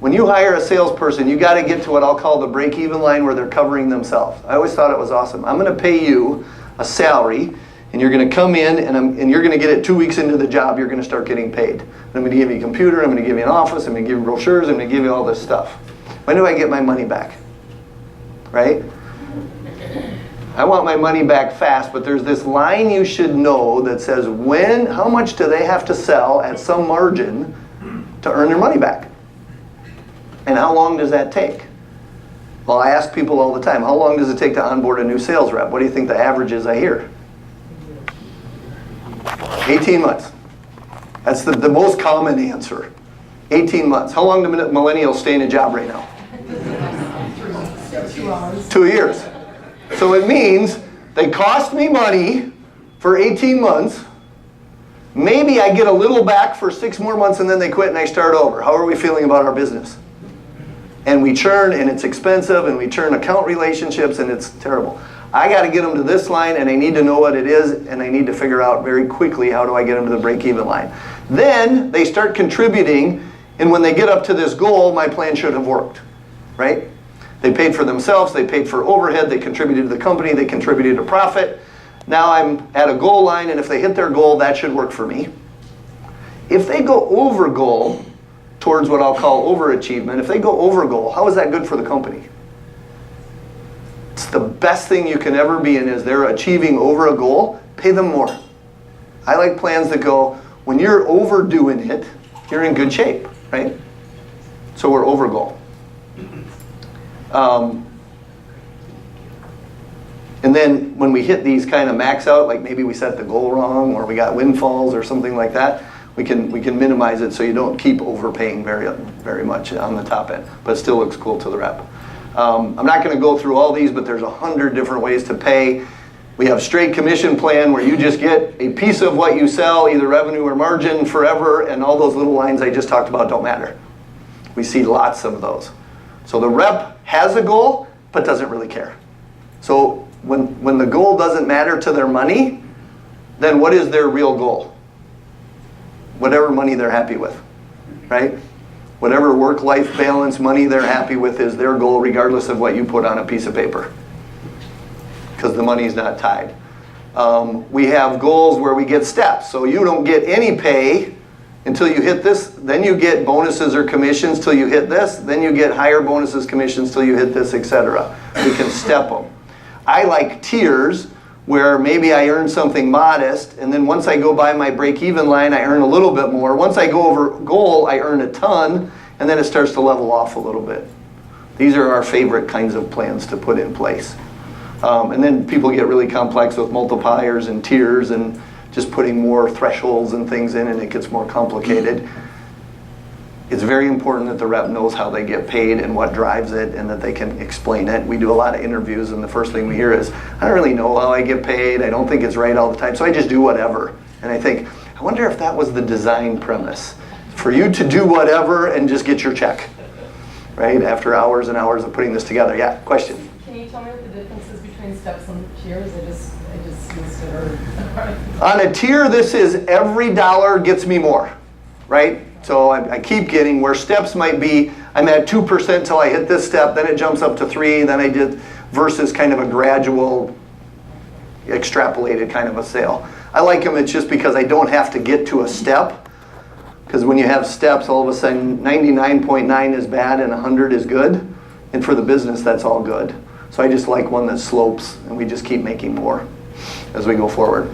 When you hire a salesperson, you got to get to what I'll call the break-even line where they're covering themselves. I always thought it was awesome. I'm going to pay you a salary, and you're going to come in, and you're going to get it 2 weeks into the job, you're going to start getting paid. I'm going to give you a computer, I'm going to give you an office, I'm going to give you brochures, I'm going to give you all this stuff. When do I get my money back? Right? I want my money back fast, but there's this line you should know that says how much do they have to sell at some margin to earn their money back? And how long does that take? Well, I ask people all the time, how long does it take to onboard a new sales rep? What do you think the average is I hear? 18 months. That's the most common answer. 18 months. How long do millennials stay in a job right now? 2 hours. 2 years. So it means They cost me money for 18 months. Maybe I get a little back for 6 more months and then they quit and I start over. How are we feeling about our business? And we churn and it's expensive and we churn account relationships and it's terrible. I got to get them to this line and I need to know what it is and I need to figure out very quickly how do I get them to the break-even line. Then they start contributing, and when they get up to this goal, my plan should have worked, right? They paid for themselves, they paid for overhead, they contributed to the company, they contributed to profit. Now I'm at a goal line, and if they hit their goal, that should work for me. If they go over goal, towards what I'll call overachievement, if they go over goal, how is that good for the company? It's the best thing you can ever be in is they're achieving over a goal, pay them more. I like plans that go, when you're overdoing it, you're in good shape, right? So we're over goal. And then when we hit these kind of max out, like maybe we set the goal wrong or we got windfalls or something like that, we can minimize it so you don't keep overpaying very much on the top end, but it still looks cool to the rep. I'm not going to go through all these, but there's 100 different ways to pay. We have straight commission plan where you just get a piece of what you sell, either revenue or margin forever, and all those little lines I just talked about don't matter. We see lots of those. So the rep has a goal, but doesn't really care. So when the goal doesn't matter to their money, then what is their real goal? Whatever money they're happy with, right? Whatever work-life balance money they're happy with is their goal, regardless of what you put on a piece of paper, because the money's not tied. We have goals where we get steps. So you don't get any pay until you hit this, then you get bonuses or commissions till you hit this, then you get higher bonuses, commissions till you hit this, etc. We can step them. I like tiers where maybe I earn something modest, and then once I go by my break-even line, I earn a little bit more. Once I go over goal, I earn a ton, and then it starts to level off a little bit. These are our favorite kinds of plans to put in place. And then people get really complex with multipliers and tiers and just putting more thresholds and things in, and it gets more complicated. It's very important that the rep knows how they get paid and what drives it and that they can explain it. We do a lot of interviews, and the first thing we hear is, I don't really know how I get paid. I don't think it's right all the time, so I just do whatever. And I think, I wonder if that was the design premise, for you to do whatever and just get your check, right? After hours and hours of putting this together. Yeah, question? Can you tell me what the difference is between steps and tiers? I just missed it. Or On a tier, this is every dollar gets me more, right? So I keep getting, where steps might be, I'm at 2% till I hit this step, then it jumps up to 3, then I did, versus kind of a gradual, extrapolated kind of a sale. I like them, it's just because I don't have to get to a step, because when you have steps, all of a sudden 99.9 is bad and 100 is good, and for the business, that's all good. So I just like one that slopes, and we just keep making more as we go forward.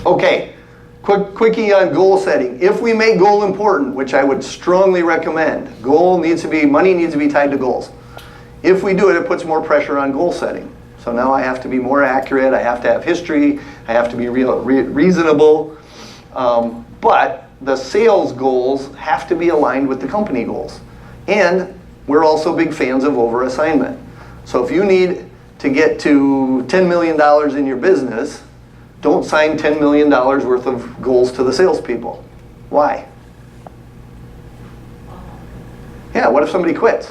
Okay. Quickie on goal setting. If we make goal important, which I would strongly recommend, money needs to be tied to goals. If we do it, it puts more pressure on goal setting. So now I have to be more accurate, I have to have history, I have to be reasonable. But the sales goals have to be aligned with the company goals. And we're also big fans of over-assignment. So if you need to get to $10 million in your business, don't sign $10 million worth of goals to the salespeople. Why? Yeah, what if somebody quits?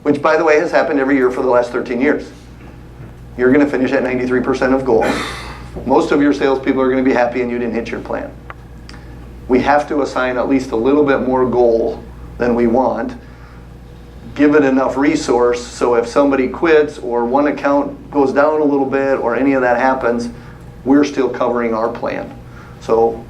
Which, by the way, has happened every year for the last 13 years. You're going to finish at 93% of goal. Most of your salespeople are going to be happy and you didn't hit your plan. We have to assign at least a little bit more goal than we want. Give it enough resource so if somebody quits or one account goes down a little bit or any of that happens, we're still covering our plan. So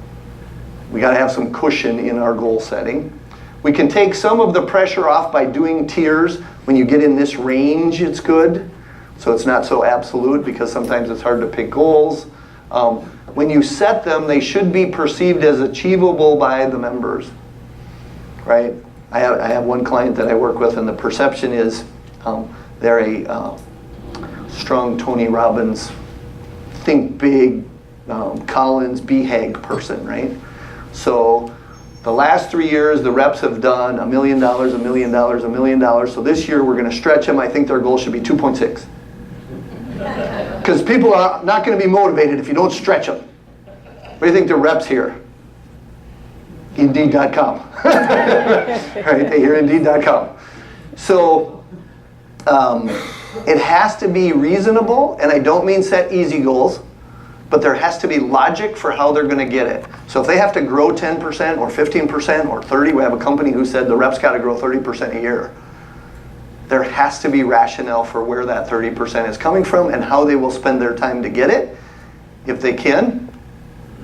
we got to have some cushion in our goal setting. We can take some of the pressure off by doing tiers. When you get in this range, it's good. So it's not so absolute because sometimes it's hard to pick goals. When you set them, they should be perceived as achievable by the members, right? I have one client that I work with, and the perception is they're a strong Tony Robbins, think big, Collins, BHAG person, right? So the last 3 years, the reps have done $1 million, $1 million, $1 million. So this year, we're going to stretch them. I think their goal should be 2.6. Because people are not going to be motivated if you don't stretch them. What do you think the reps hear? Indeed.com. Right, they hear Indeed.com. So it has to be reasonable, and I don't mean set easy goals, but there has to be logic for how they're going to get it. So if they have to grow 10% or 15% or 30%, we have a company who said the reps got to grow 30% a year. There has to be rationale for where that 30% is coming from and how they will spend their time to get it. If they can,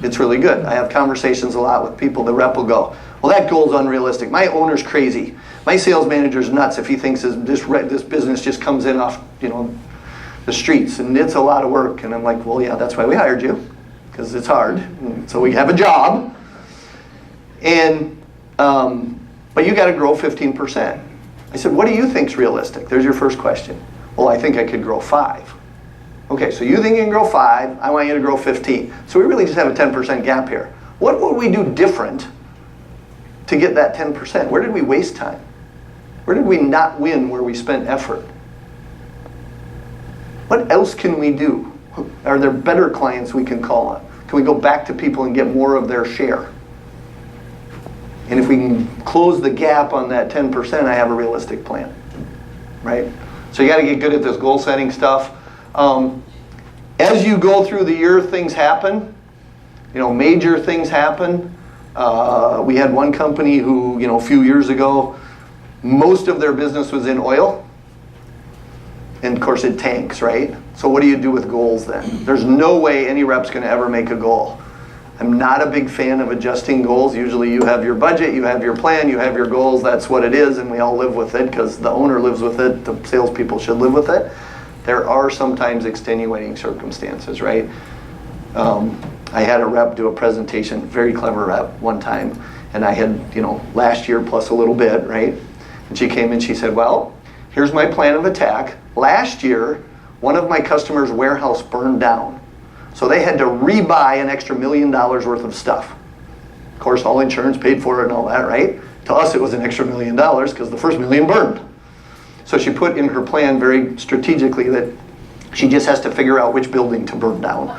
it's really good. I have conversations a lot with people. The rep will go, well, that goal's unrealistic. My owner's crazy. My sales manager's nuts if he thinks this business just comes in off, the streets, and it's a lot of work. And I'm like, well, yeah, that's why we hired you, because it's hard. And so we have a job. And but you got to grow 15%. I said, what do you think's realistic? There's your first question. Well, I think I could grow 5. Okay, so you think you can grow 5, I want you to grow 15. So we really just have a 10% gap here. What would we do different to get that 10%? Where did we waste time? Where did we not win where we spent effort? What else can we do? Are there better clients we can call on? Can we go back to people and get more of their share? And if we can close the gap on that 10%, I have a realistic plan, right? So you got to get good at this goal setting stuff. As you go through the year, things happen. Major things happen. We had one company who, a few years ago, most of their business was in oil. And of course it tanks, right? So what do you do with goals then? There's no way any rep's going to ever make a goal. I'm not a big fan of adjusting goals. Usually you have your budget, you have your plan, you have your goals. That's what it is, and we all live with it because the owner lives with it. The salespeople should live with it. There are sometimes extenuating circumstances, right? I had a rep do a presentation, very clever rep, one time, and I had, last year plus a little bit, right? And she came and she said, well, here's my plan of attack. Last year, one of my customers' warehouse burned down. So they had to rebuy an extra $1 million worth of stuff. Of course, all insurance paid for it and all that, right? To us, it was an extra $1 million because the first $1 million burned. So she put in her plan very strategically that she just has to figure out which building to burn down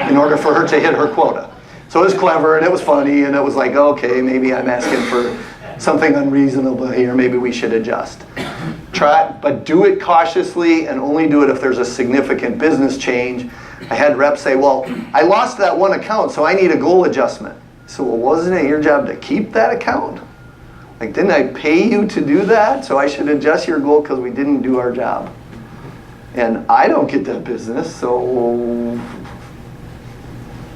in order for her to hit her quota. So it was clever and it was funny and it was like, okay, maybe I'm asking for something unreasonable here. Maybe we should adjust. Try, but do it cautiously and only do it if there's a significant business change. I had reps say, well, I lost that one account, so I need a goal adjustment. So, well, wasn't it your job to keep that account? Like, didn't I pay you to do that? So I should adjust your goal because we didn't do our job. And I don't get that business, so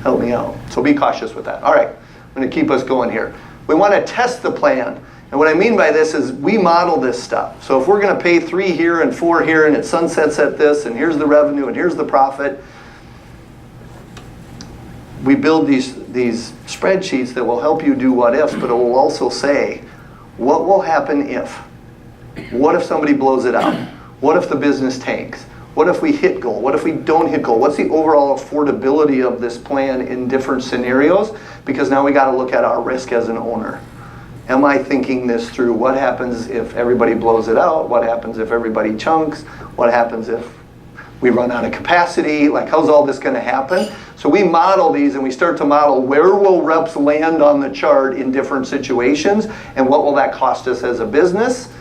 help me out. So be cautious with that. All right, I'm going to keep us going here. We want to test the plan. And what I mean by this is we model this stuff. So if we're going to pay 3 here and 4 here and it sunsets at this and here's the revenue and here's the profit, we build these spreadsheets that will help you do what ifs, but it will also say, what will happen if? What if somebody blows it out? What if the business tanks? What if we hit goal? What if we don't hit goal? What's the overall affordability of this plan in different scenarios? Because now we got to look at our risk as an owner. Am I thinking this through? What happens if everybody blows it out? What happens if everybody chunks? What happens if we run out of capacity? Like, how's all this going to happen? So we model these and we start to model where will reps land on the chart in different situations and what will that cost us as a business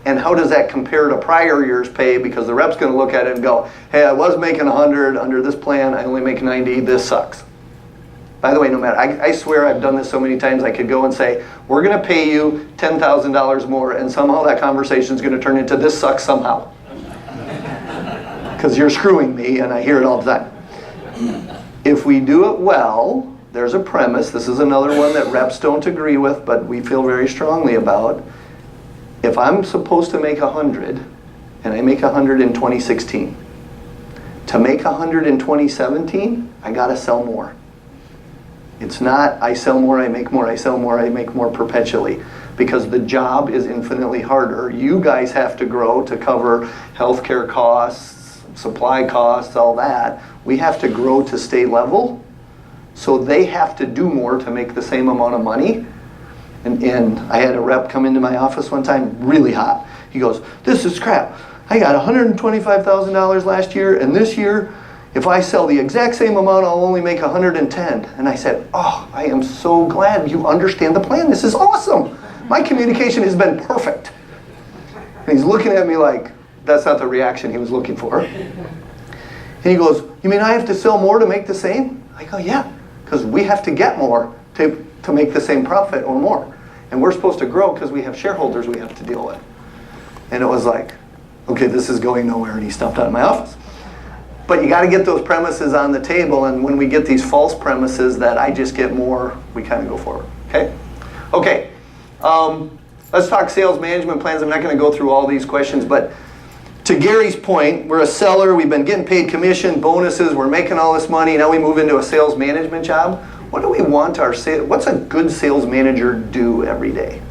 and how does that compare to prior year's pay, because the rep's going to look at it and go, hey, I was making 100 under this plan, I only make 90, this sucks. By the way, no matter, I swear I've done this so many times I could go and say, we're going to pay you $10,000 more and somehow that conversation is going to turn into this sucks somehow. Because you're screwing me and I hear it all the time. If we do it well, there's a premise. This is another one that reps don't agree with, but we feel very strongly about. If I'm supposed to make 100, and I make 100 in 2016, to make 100 in 2017, I got to sell more. It's not I sell more, I make more, I sell more, I make more perpetually. Because the job is infinitely harder. You guys have to grow to cover healthcare costs, supply costs, all that. We have to grow to stay level. So they have to do more to make the same amount of money. And I had a rep come into my office one time, really hot. He goes, this is crap. I got $125,000 last year, and this year, if I sell the exact same amount, I'll only make 110. And I said, oh, I am so glad you understand the plan. This is awesome. My communication has been perfect. And he's looking at me like, that's not the reaction he was looking for. And he goes, you mean I have to sell more to make the same? I go, yeah, because we have to get more to make the same profit or more. And we're supposed to grow because we have shareholders we have to deal with. And it was like, okay, this is going nowhere. And he stopped out of my office. But you got to get those premises on the table. And when we get these false premises that I just get more, we kind of go forward. Okay? Okay. Let's talk sales management plans. I'm not going to go through all these questions, but to Gary's point, we're a seller. We've been getting paid commission, bonuses. We're making all this money. Now we move into a sales management job. What do we want our what's a good sales manager do every day?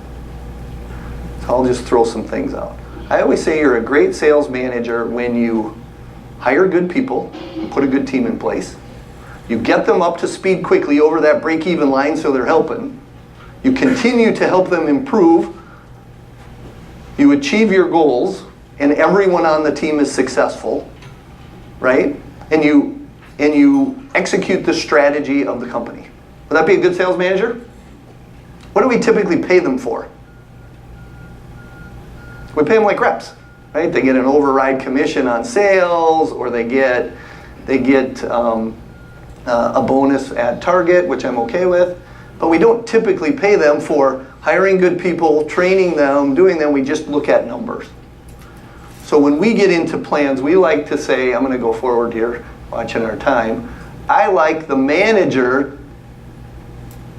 So I'll just throw some things out. I always say you're a great sales manager when you hire good people, you put a good team in place, you get them up to speed quickly over that break-even line so they're helping, you continue to help them improve, you achieve your goals, and everyone on the team is successful, right? And you execute the strategy of the company. Would that be a good sales manager? What do we typically pay them for? We pay them like reps, right? They get an override commission on sales, or they get a bonus at target, which I'm okay with. But we don't typically pay them for hiring good people, training them, doing them. We just look at numbers. So when we get into plans, we like to say, I'm going to go forward here, watching our time. I like the manager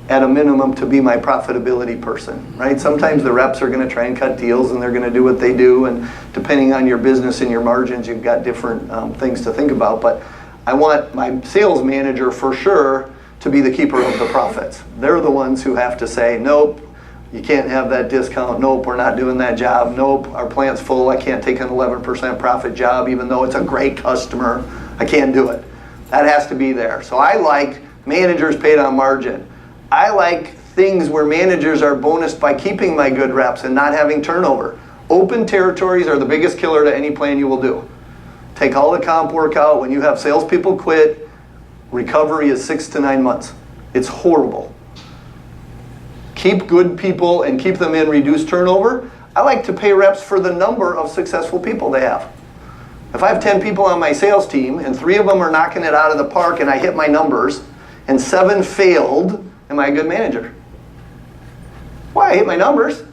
at a minimum to be my profitability person, right? Sometimes the reps are going to try and cut deals and they're going to do what they do, and depending on your business and your margins, you've got different things to think about. But I want my sales manager for sure to be the keeper of the profits. They're the ones who have to say, nope, you can't have that discount. Nope, we're not doing that job. Nope, our plant's full. I can't take an 11% profit job even though it's a great customer. I can't do it. That has to be there. So I like managers paid on margin. I like things where managers are bonused by keeping my good reps and not having turnover. Open territories are the biggest killer to any plan you will do. Take all the comp work out. When you have salespeople quit, recovery is 6 to 9 months. It's horrible. Keep good people and keep them in, reduce turnover. I like to pay reps for the number of successful people they have. If I have 10 people on my sales team and 3 of them are knocking it out of the park and I hit my numbers and 7 failed, am I a good manager? Why? I hit my numbers.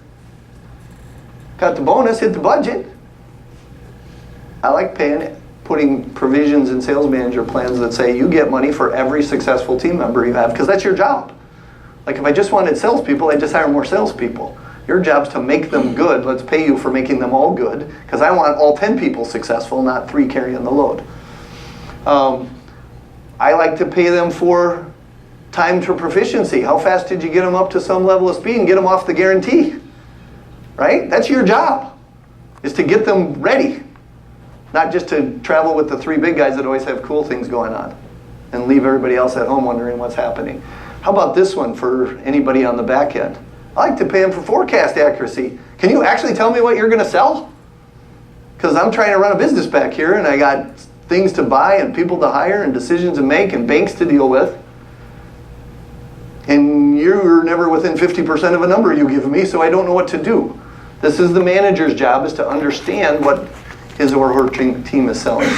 Got the bonus, hit the budget. I like putting provisions in sales manager plans that say you get money for every successful team member you have, because that's your job. Like if I just wanted salespeople, I'd just hire more salespeople. Your job's to make them good. Let's pay you for making them all good, because I want all 10 people successful, not 3 carrying the load. I like to pay them for time to proficiency. How fast did you get them up to some level of speed and get them off the guarantee? Right? That's your job, is to get them ready. Not just to travel with the 3 big guys that always have cool things going on and leave everybody else at home wondering what's happening. How about this one for anybody on the back end? I like to pay them for forecast accuracy. Can you actually tell me what you're going to sell? Because I'm trying to run a business back here and I got things to buy and people to hire and decisions to make and banks to deal with. And you're never within 50% of a number you give me, so I don't know what to do. This is the manager's job, is to understand what his or her team is selling.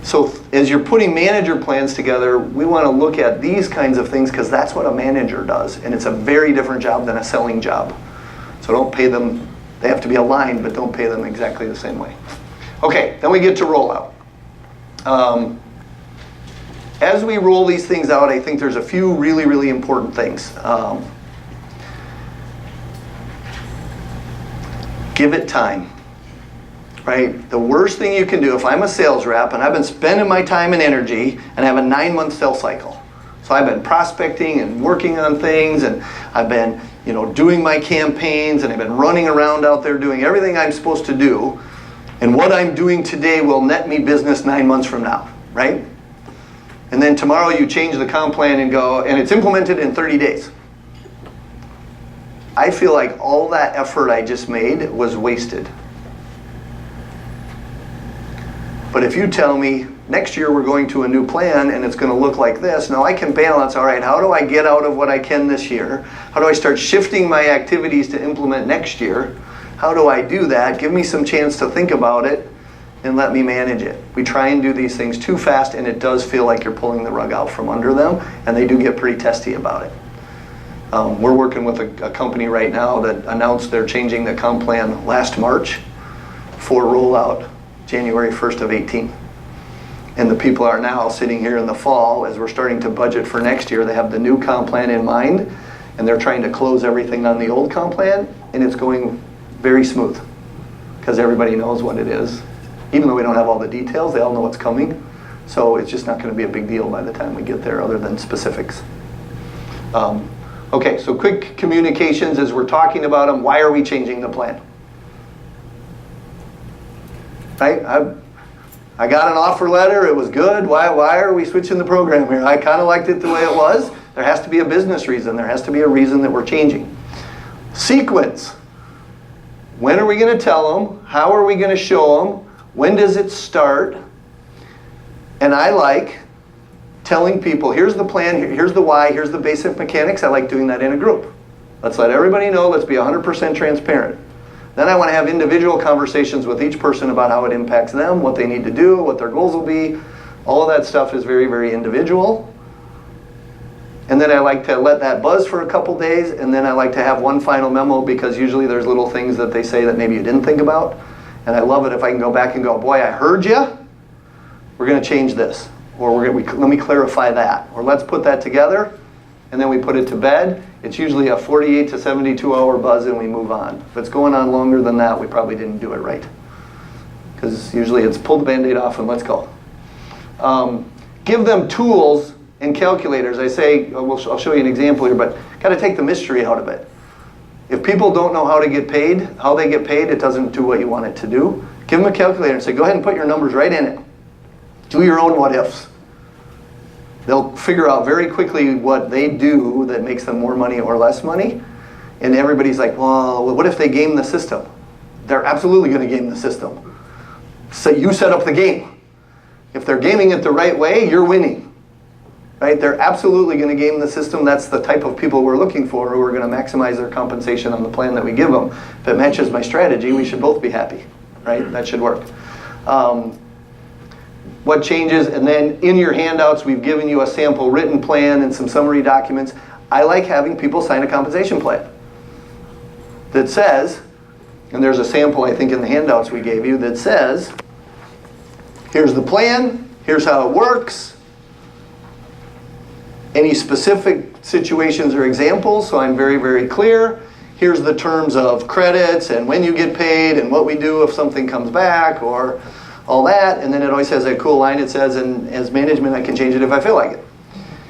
So as you're putting manager plans together, we want to look at these kinds of things because that's what a manager does. And it's a very different job than a selling job. So don't pay them, they have to be aligned, but don't pay them exactly the same way. Okay, then we get to rollout. As we roll these things out, I think there's a few really, really important things. Give it time. Right? The worst thing you can do, if I'm a sales rep and I've been spending my time and energy and I have a 9-month sales cycle. So I've been prospecting and working on things and I've been, doing my campaigns and I've been running around out there doing everything I'm supposed to do. And what I'm doing today will net me business 9 months from now, right? And then tomorrow you change the comp plan and go, and it's implemented in 30 days. I feel like all that effort I just made was wasted. But if you tell me, next year we're going to a new plan and it's going to look like this. Now I can balance, all right, how do I get out of what I can this year? How do I start shifting my activities to implement next year? How do I do that? Give me some chance to think about it and let me manage it. We try and do these things too fast, and it does feel like you're pulling the rug out from under them, and they do get pretty testy about it. We're working with a company right now that announced they're changing the comp plan last March for rollout January 1st of 18. And the people are now sitting here in the fall as we're starting to budget for next year. They have the new comp plan in mind, and they're trying to close everything on the old comp plan, and it's going very smooth because everybody knows what it is. Even though we don't have all the details, they all know what's coming. So it's just not going to be a big deal by the time we get there other than specifics. Okay, so quick communications as we're talking about them. Why are we changing the plan? Right? I got an offer letter. It was good. Why are we switching the program here? I kind of liked it the way it was. There has to be a business reason. There has to be a reason that we're changing. Sequence. When are we going to tell them? How are we going to show them? When does it start? And I like telling people, here's the plan, here's the why, here's the basic mechanics. I like doing that in a group. Let's let everybody know. Let's be 100% transparent. Then I want to have individual conversations with each person about how it impacts them, what they need to do, what their goals will be. All of that stuff is very, very individual. And then I like to let that buzz for a couple days, and then I like to have one final memo because usually there's little things that they say that maybe you didn't think about. And I love it if I can go back and go, boy, I heard you. We're going to change this. Or let me clarify that. Or let's put that together, and then we put it to bed. It's usually a 48 to 72 hour buzz, and we move on. If it's going on longer than that, we probably didn't do it right. Because usually it's pull the Band-Aid off and let's go. Give them tools and calculators. I say, I'll show you an example here, but got to take the mystery out of it. If people don't know how they get paid, it doesn't do what you want it to do. Give them a calculator and say, go ahead and put your numbers right in it. Do your own what ifs. They'll figure out very quickly what they do that makes them more money or less money. And everybody's like, well, what if they game the system? They're absolutely going to game the system. So you set up the game. If they're gaming it the right way, you're winning. Right? They're absolutely going to game the system. That's the type of people we're looking for who are going to maximize their compensation on the plan that we give them. If it matches my strategy, we should both be happy. Right? That should work. What changes, and then in your handouts, we've given you a sample written plan and some summary documents. I like having people sign a compensation plan that says, and there's a sample I think in the handouts we gave you that says, here's the plan, here's how it works, any specific situations or examples, so I'm very, very clear. Here's the terms of credits and when you get paid and what we do if something comes back or all that. And then it always has a cool line. It says, and as management, I can change it if I feel like it.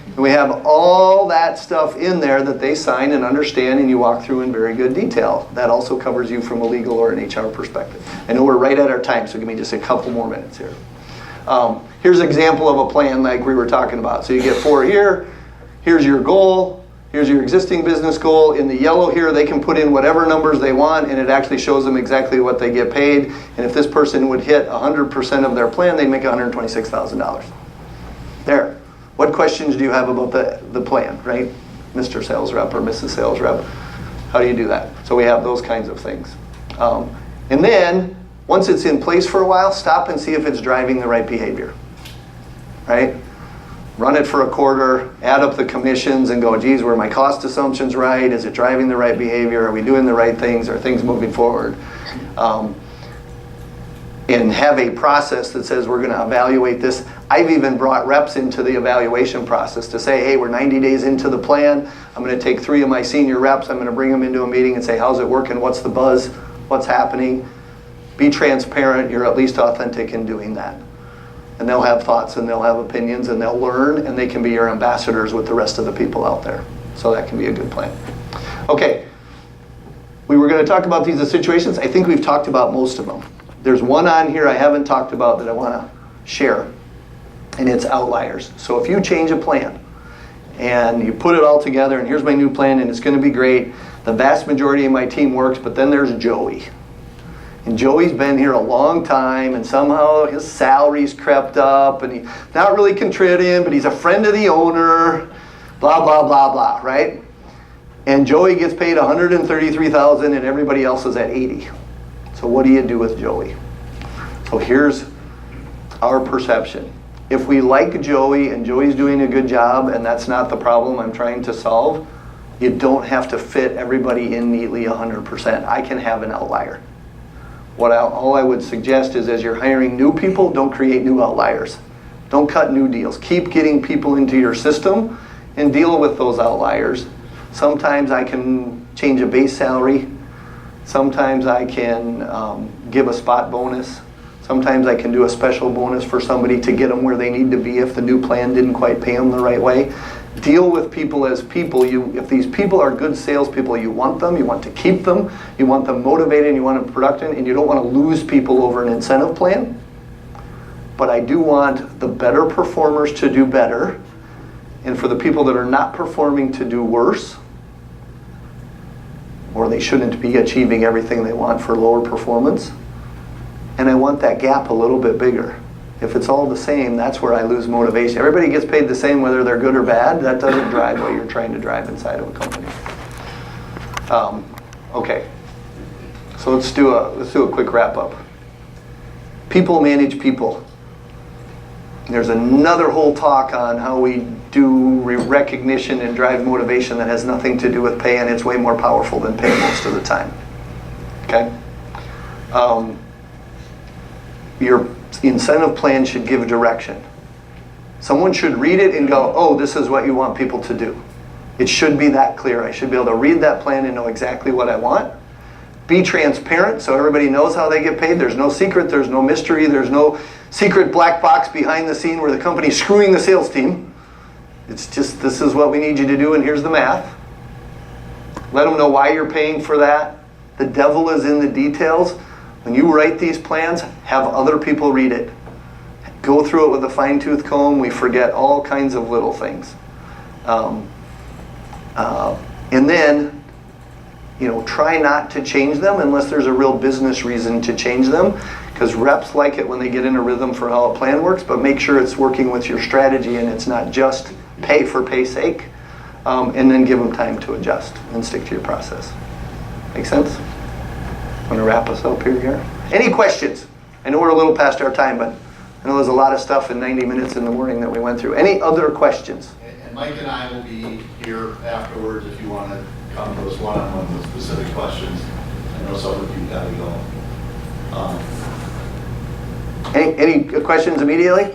And we have all that stuff in there that they sign and understand and you walk through in very good detail. That also covers you from a legal or an HR perspective. I know we're right at our time, so give me just a couple more minutes here. Here's an example of a plan like we were talking about. So you get 4 here. Here's your goal. Here's your existing business goal. In the yellow here, they can put in whatever numbers they want, and it actually shows them exactly what they get paid. And if this person would hit 100% of their plan, they'd make $126,000. There. What questions do you have about the plan, right? Mr. Sales Rep or Mrs. Sales Rep. How do you do that? So we have those kinds of things. And then, once it's in place for a while, stop and see if it's driving the right behavior, right? Run it for a quarter, add up the commissions and go, geez, were my cost assumptions right? Is it driving the right behavior? Are we doing the right things? Are things moving forward? And have a process that says we're going to evaluate this. I've even brought reps into the evaluation process to say, hey, we're 90 days into the plan. I'm going to take 3 of my senior reps. I'm going to bring them into a meeting and say, how's it working? What's the buzz? What's happening? Be transparent. You're at least authentic in doing that. And they'll have thoughts and they'll have opinions and they'll learn and they can be your ambassadors with the rest of the people out there. So that can be a good plan. Okay. We were going to talk about these situations. I think we've talked about most of them. There's one on here I haven't talked about that I want to share, and it's outliers. So if you change a plan and you put it all together and here's my new plan and it's going to be great, the vast majority of my team works, but then there's Joey. And Joey's been here a long time, and somehow his salary's crept up, and he's not really contributing, but he's a friend of the owner, blah, blah, blah, blah, right? And Joey gets paid $133,000 and everybody else is at 80. So what do you do with Joey? So here's our perception. If we like Joey and Joey's doing a good job and that's not the problem I'm trying to solve, you don't have to fit everybody in neatly 100%. I can have an outlier. All I would suggest is as you're hiring new people, don't create new outliers. Don't cut new deals. Keep getting people into your system and deal with those outliers. Sometimes I can change a base salary. Sometimes I can give a spot bonus. Sometimes I can do a special bonus for somebody to get them where they need to be if the new plan didn't quite pay them the right way. Deal with people as people. If these people are good salespeople, you want them, you want to keep them, you want them motivated, you want them productive, and you don't want to lose people over an incentive plan. But I do want the better performers to do better, and for the people that are not performing to do worse, or they shouldn't be achieving everything they want for lower performance. And I want that gap a little bit bigger. If it's all the same, that's where I lose motivation. Everybody gets paid the same whether they're good or bad. That doesn't drive what you're trying to drive inside of a company. Okay, so let's do a quick wrap up. People manage people. There's another whole talk on how we do recognition and drive motivation that has nothing to do with pay, and it's way more powerful than pay most of the time. Okay? Your incentive plan should give direction. Someone should read it and go, oh, this is what you want people to do. It should be that clear. I should be able to read that plan and know exactly what I want. Be transparent so everybody knows how they get paid. There's no secret, there's no mystery, there's no secret black box behind the scene where the company's screwing the sales team. It's just, this is what we need you to do and here's the math. Let them know why you're paying for that. The devil is in the details. When you write these plans, have other people read it. Go through it with a fine-tooth comb. We forget all kinds of little things. And then, try not to change them unless there's a real business reason to change them. Because reps like it when they get in a rhythm for how a plan works, but make sure it's working with your strategy and it's not just pay for pay's sake. And then give them time to adjust and stick to your process. Make sense? Want to wrap us up here? Any questions? I know we're a little past our time, but I know there's a lot of stuff in 90 minutes in the morning that we went through. Any other questions? And Mike and I will be here afterwards if you want to come to us one-on-one with specific questions. I know some of you got to go. Any questions immediately?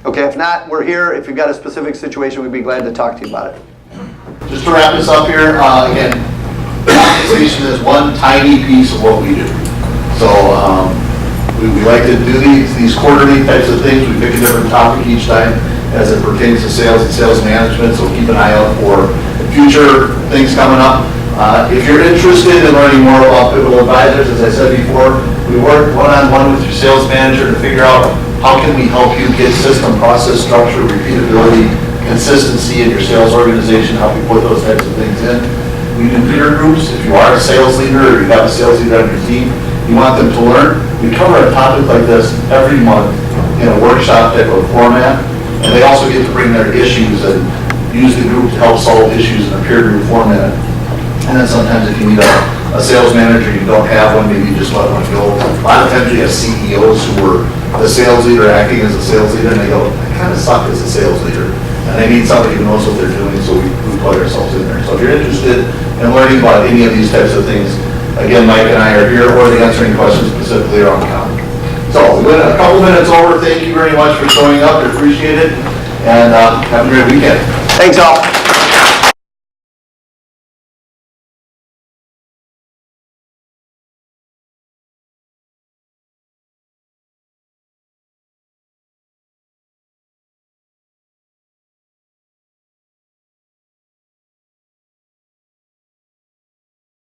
Okay, if not, we're here. If you've got a specific situation, we'd be glad to talk to you about it. Just to wrap this up here, again, compensation is one tiny piece of what we do. So we like to do these quarterly types of things. We pick a different topic each time as it pertains to sales and sales management, so keep an eye out for future things coming up. If you're interested in learning more about Pivotal Advisors, as I said before, we work one-on-one with your sales manager to figure out how can we help you get system, process, structure, repeatability, consistency in your sales organization, how we put those types of things in. We do peer groups. If you are a sales leader or you have a sales leader on your team, you want them to learn. We cover a topic like this every month in a workshop type of format, and they also get to bring their issues and use the group to help solve issues in a peer group format. And then sometimes if you need a sales manager, you don't have one, maybe you just let one go. A lot of times we have CEOs who were the sales leader acting as a sales leader, and they go, I kind of suck as a sales leader. And they need somebody who knows what they're doing, so we put ourselves in there. So if you're interested in learning about any of these types of things, again, Mike and I are here, or to answer any questions specifically around comp. So we went a couple minutes over. Thank you very much for showing up. I appreciate it. And have a great weekend. Thanks all.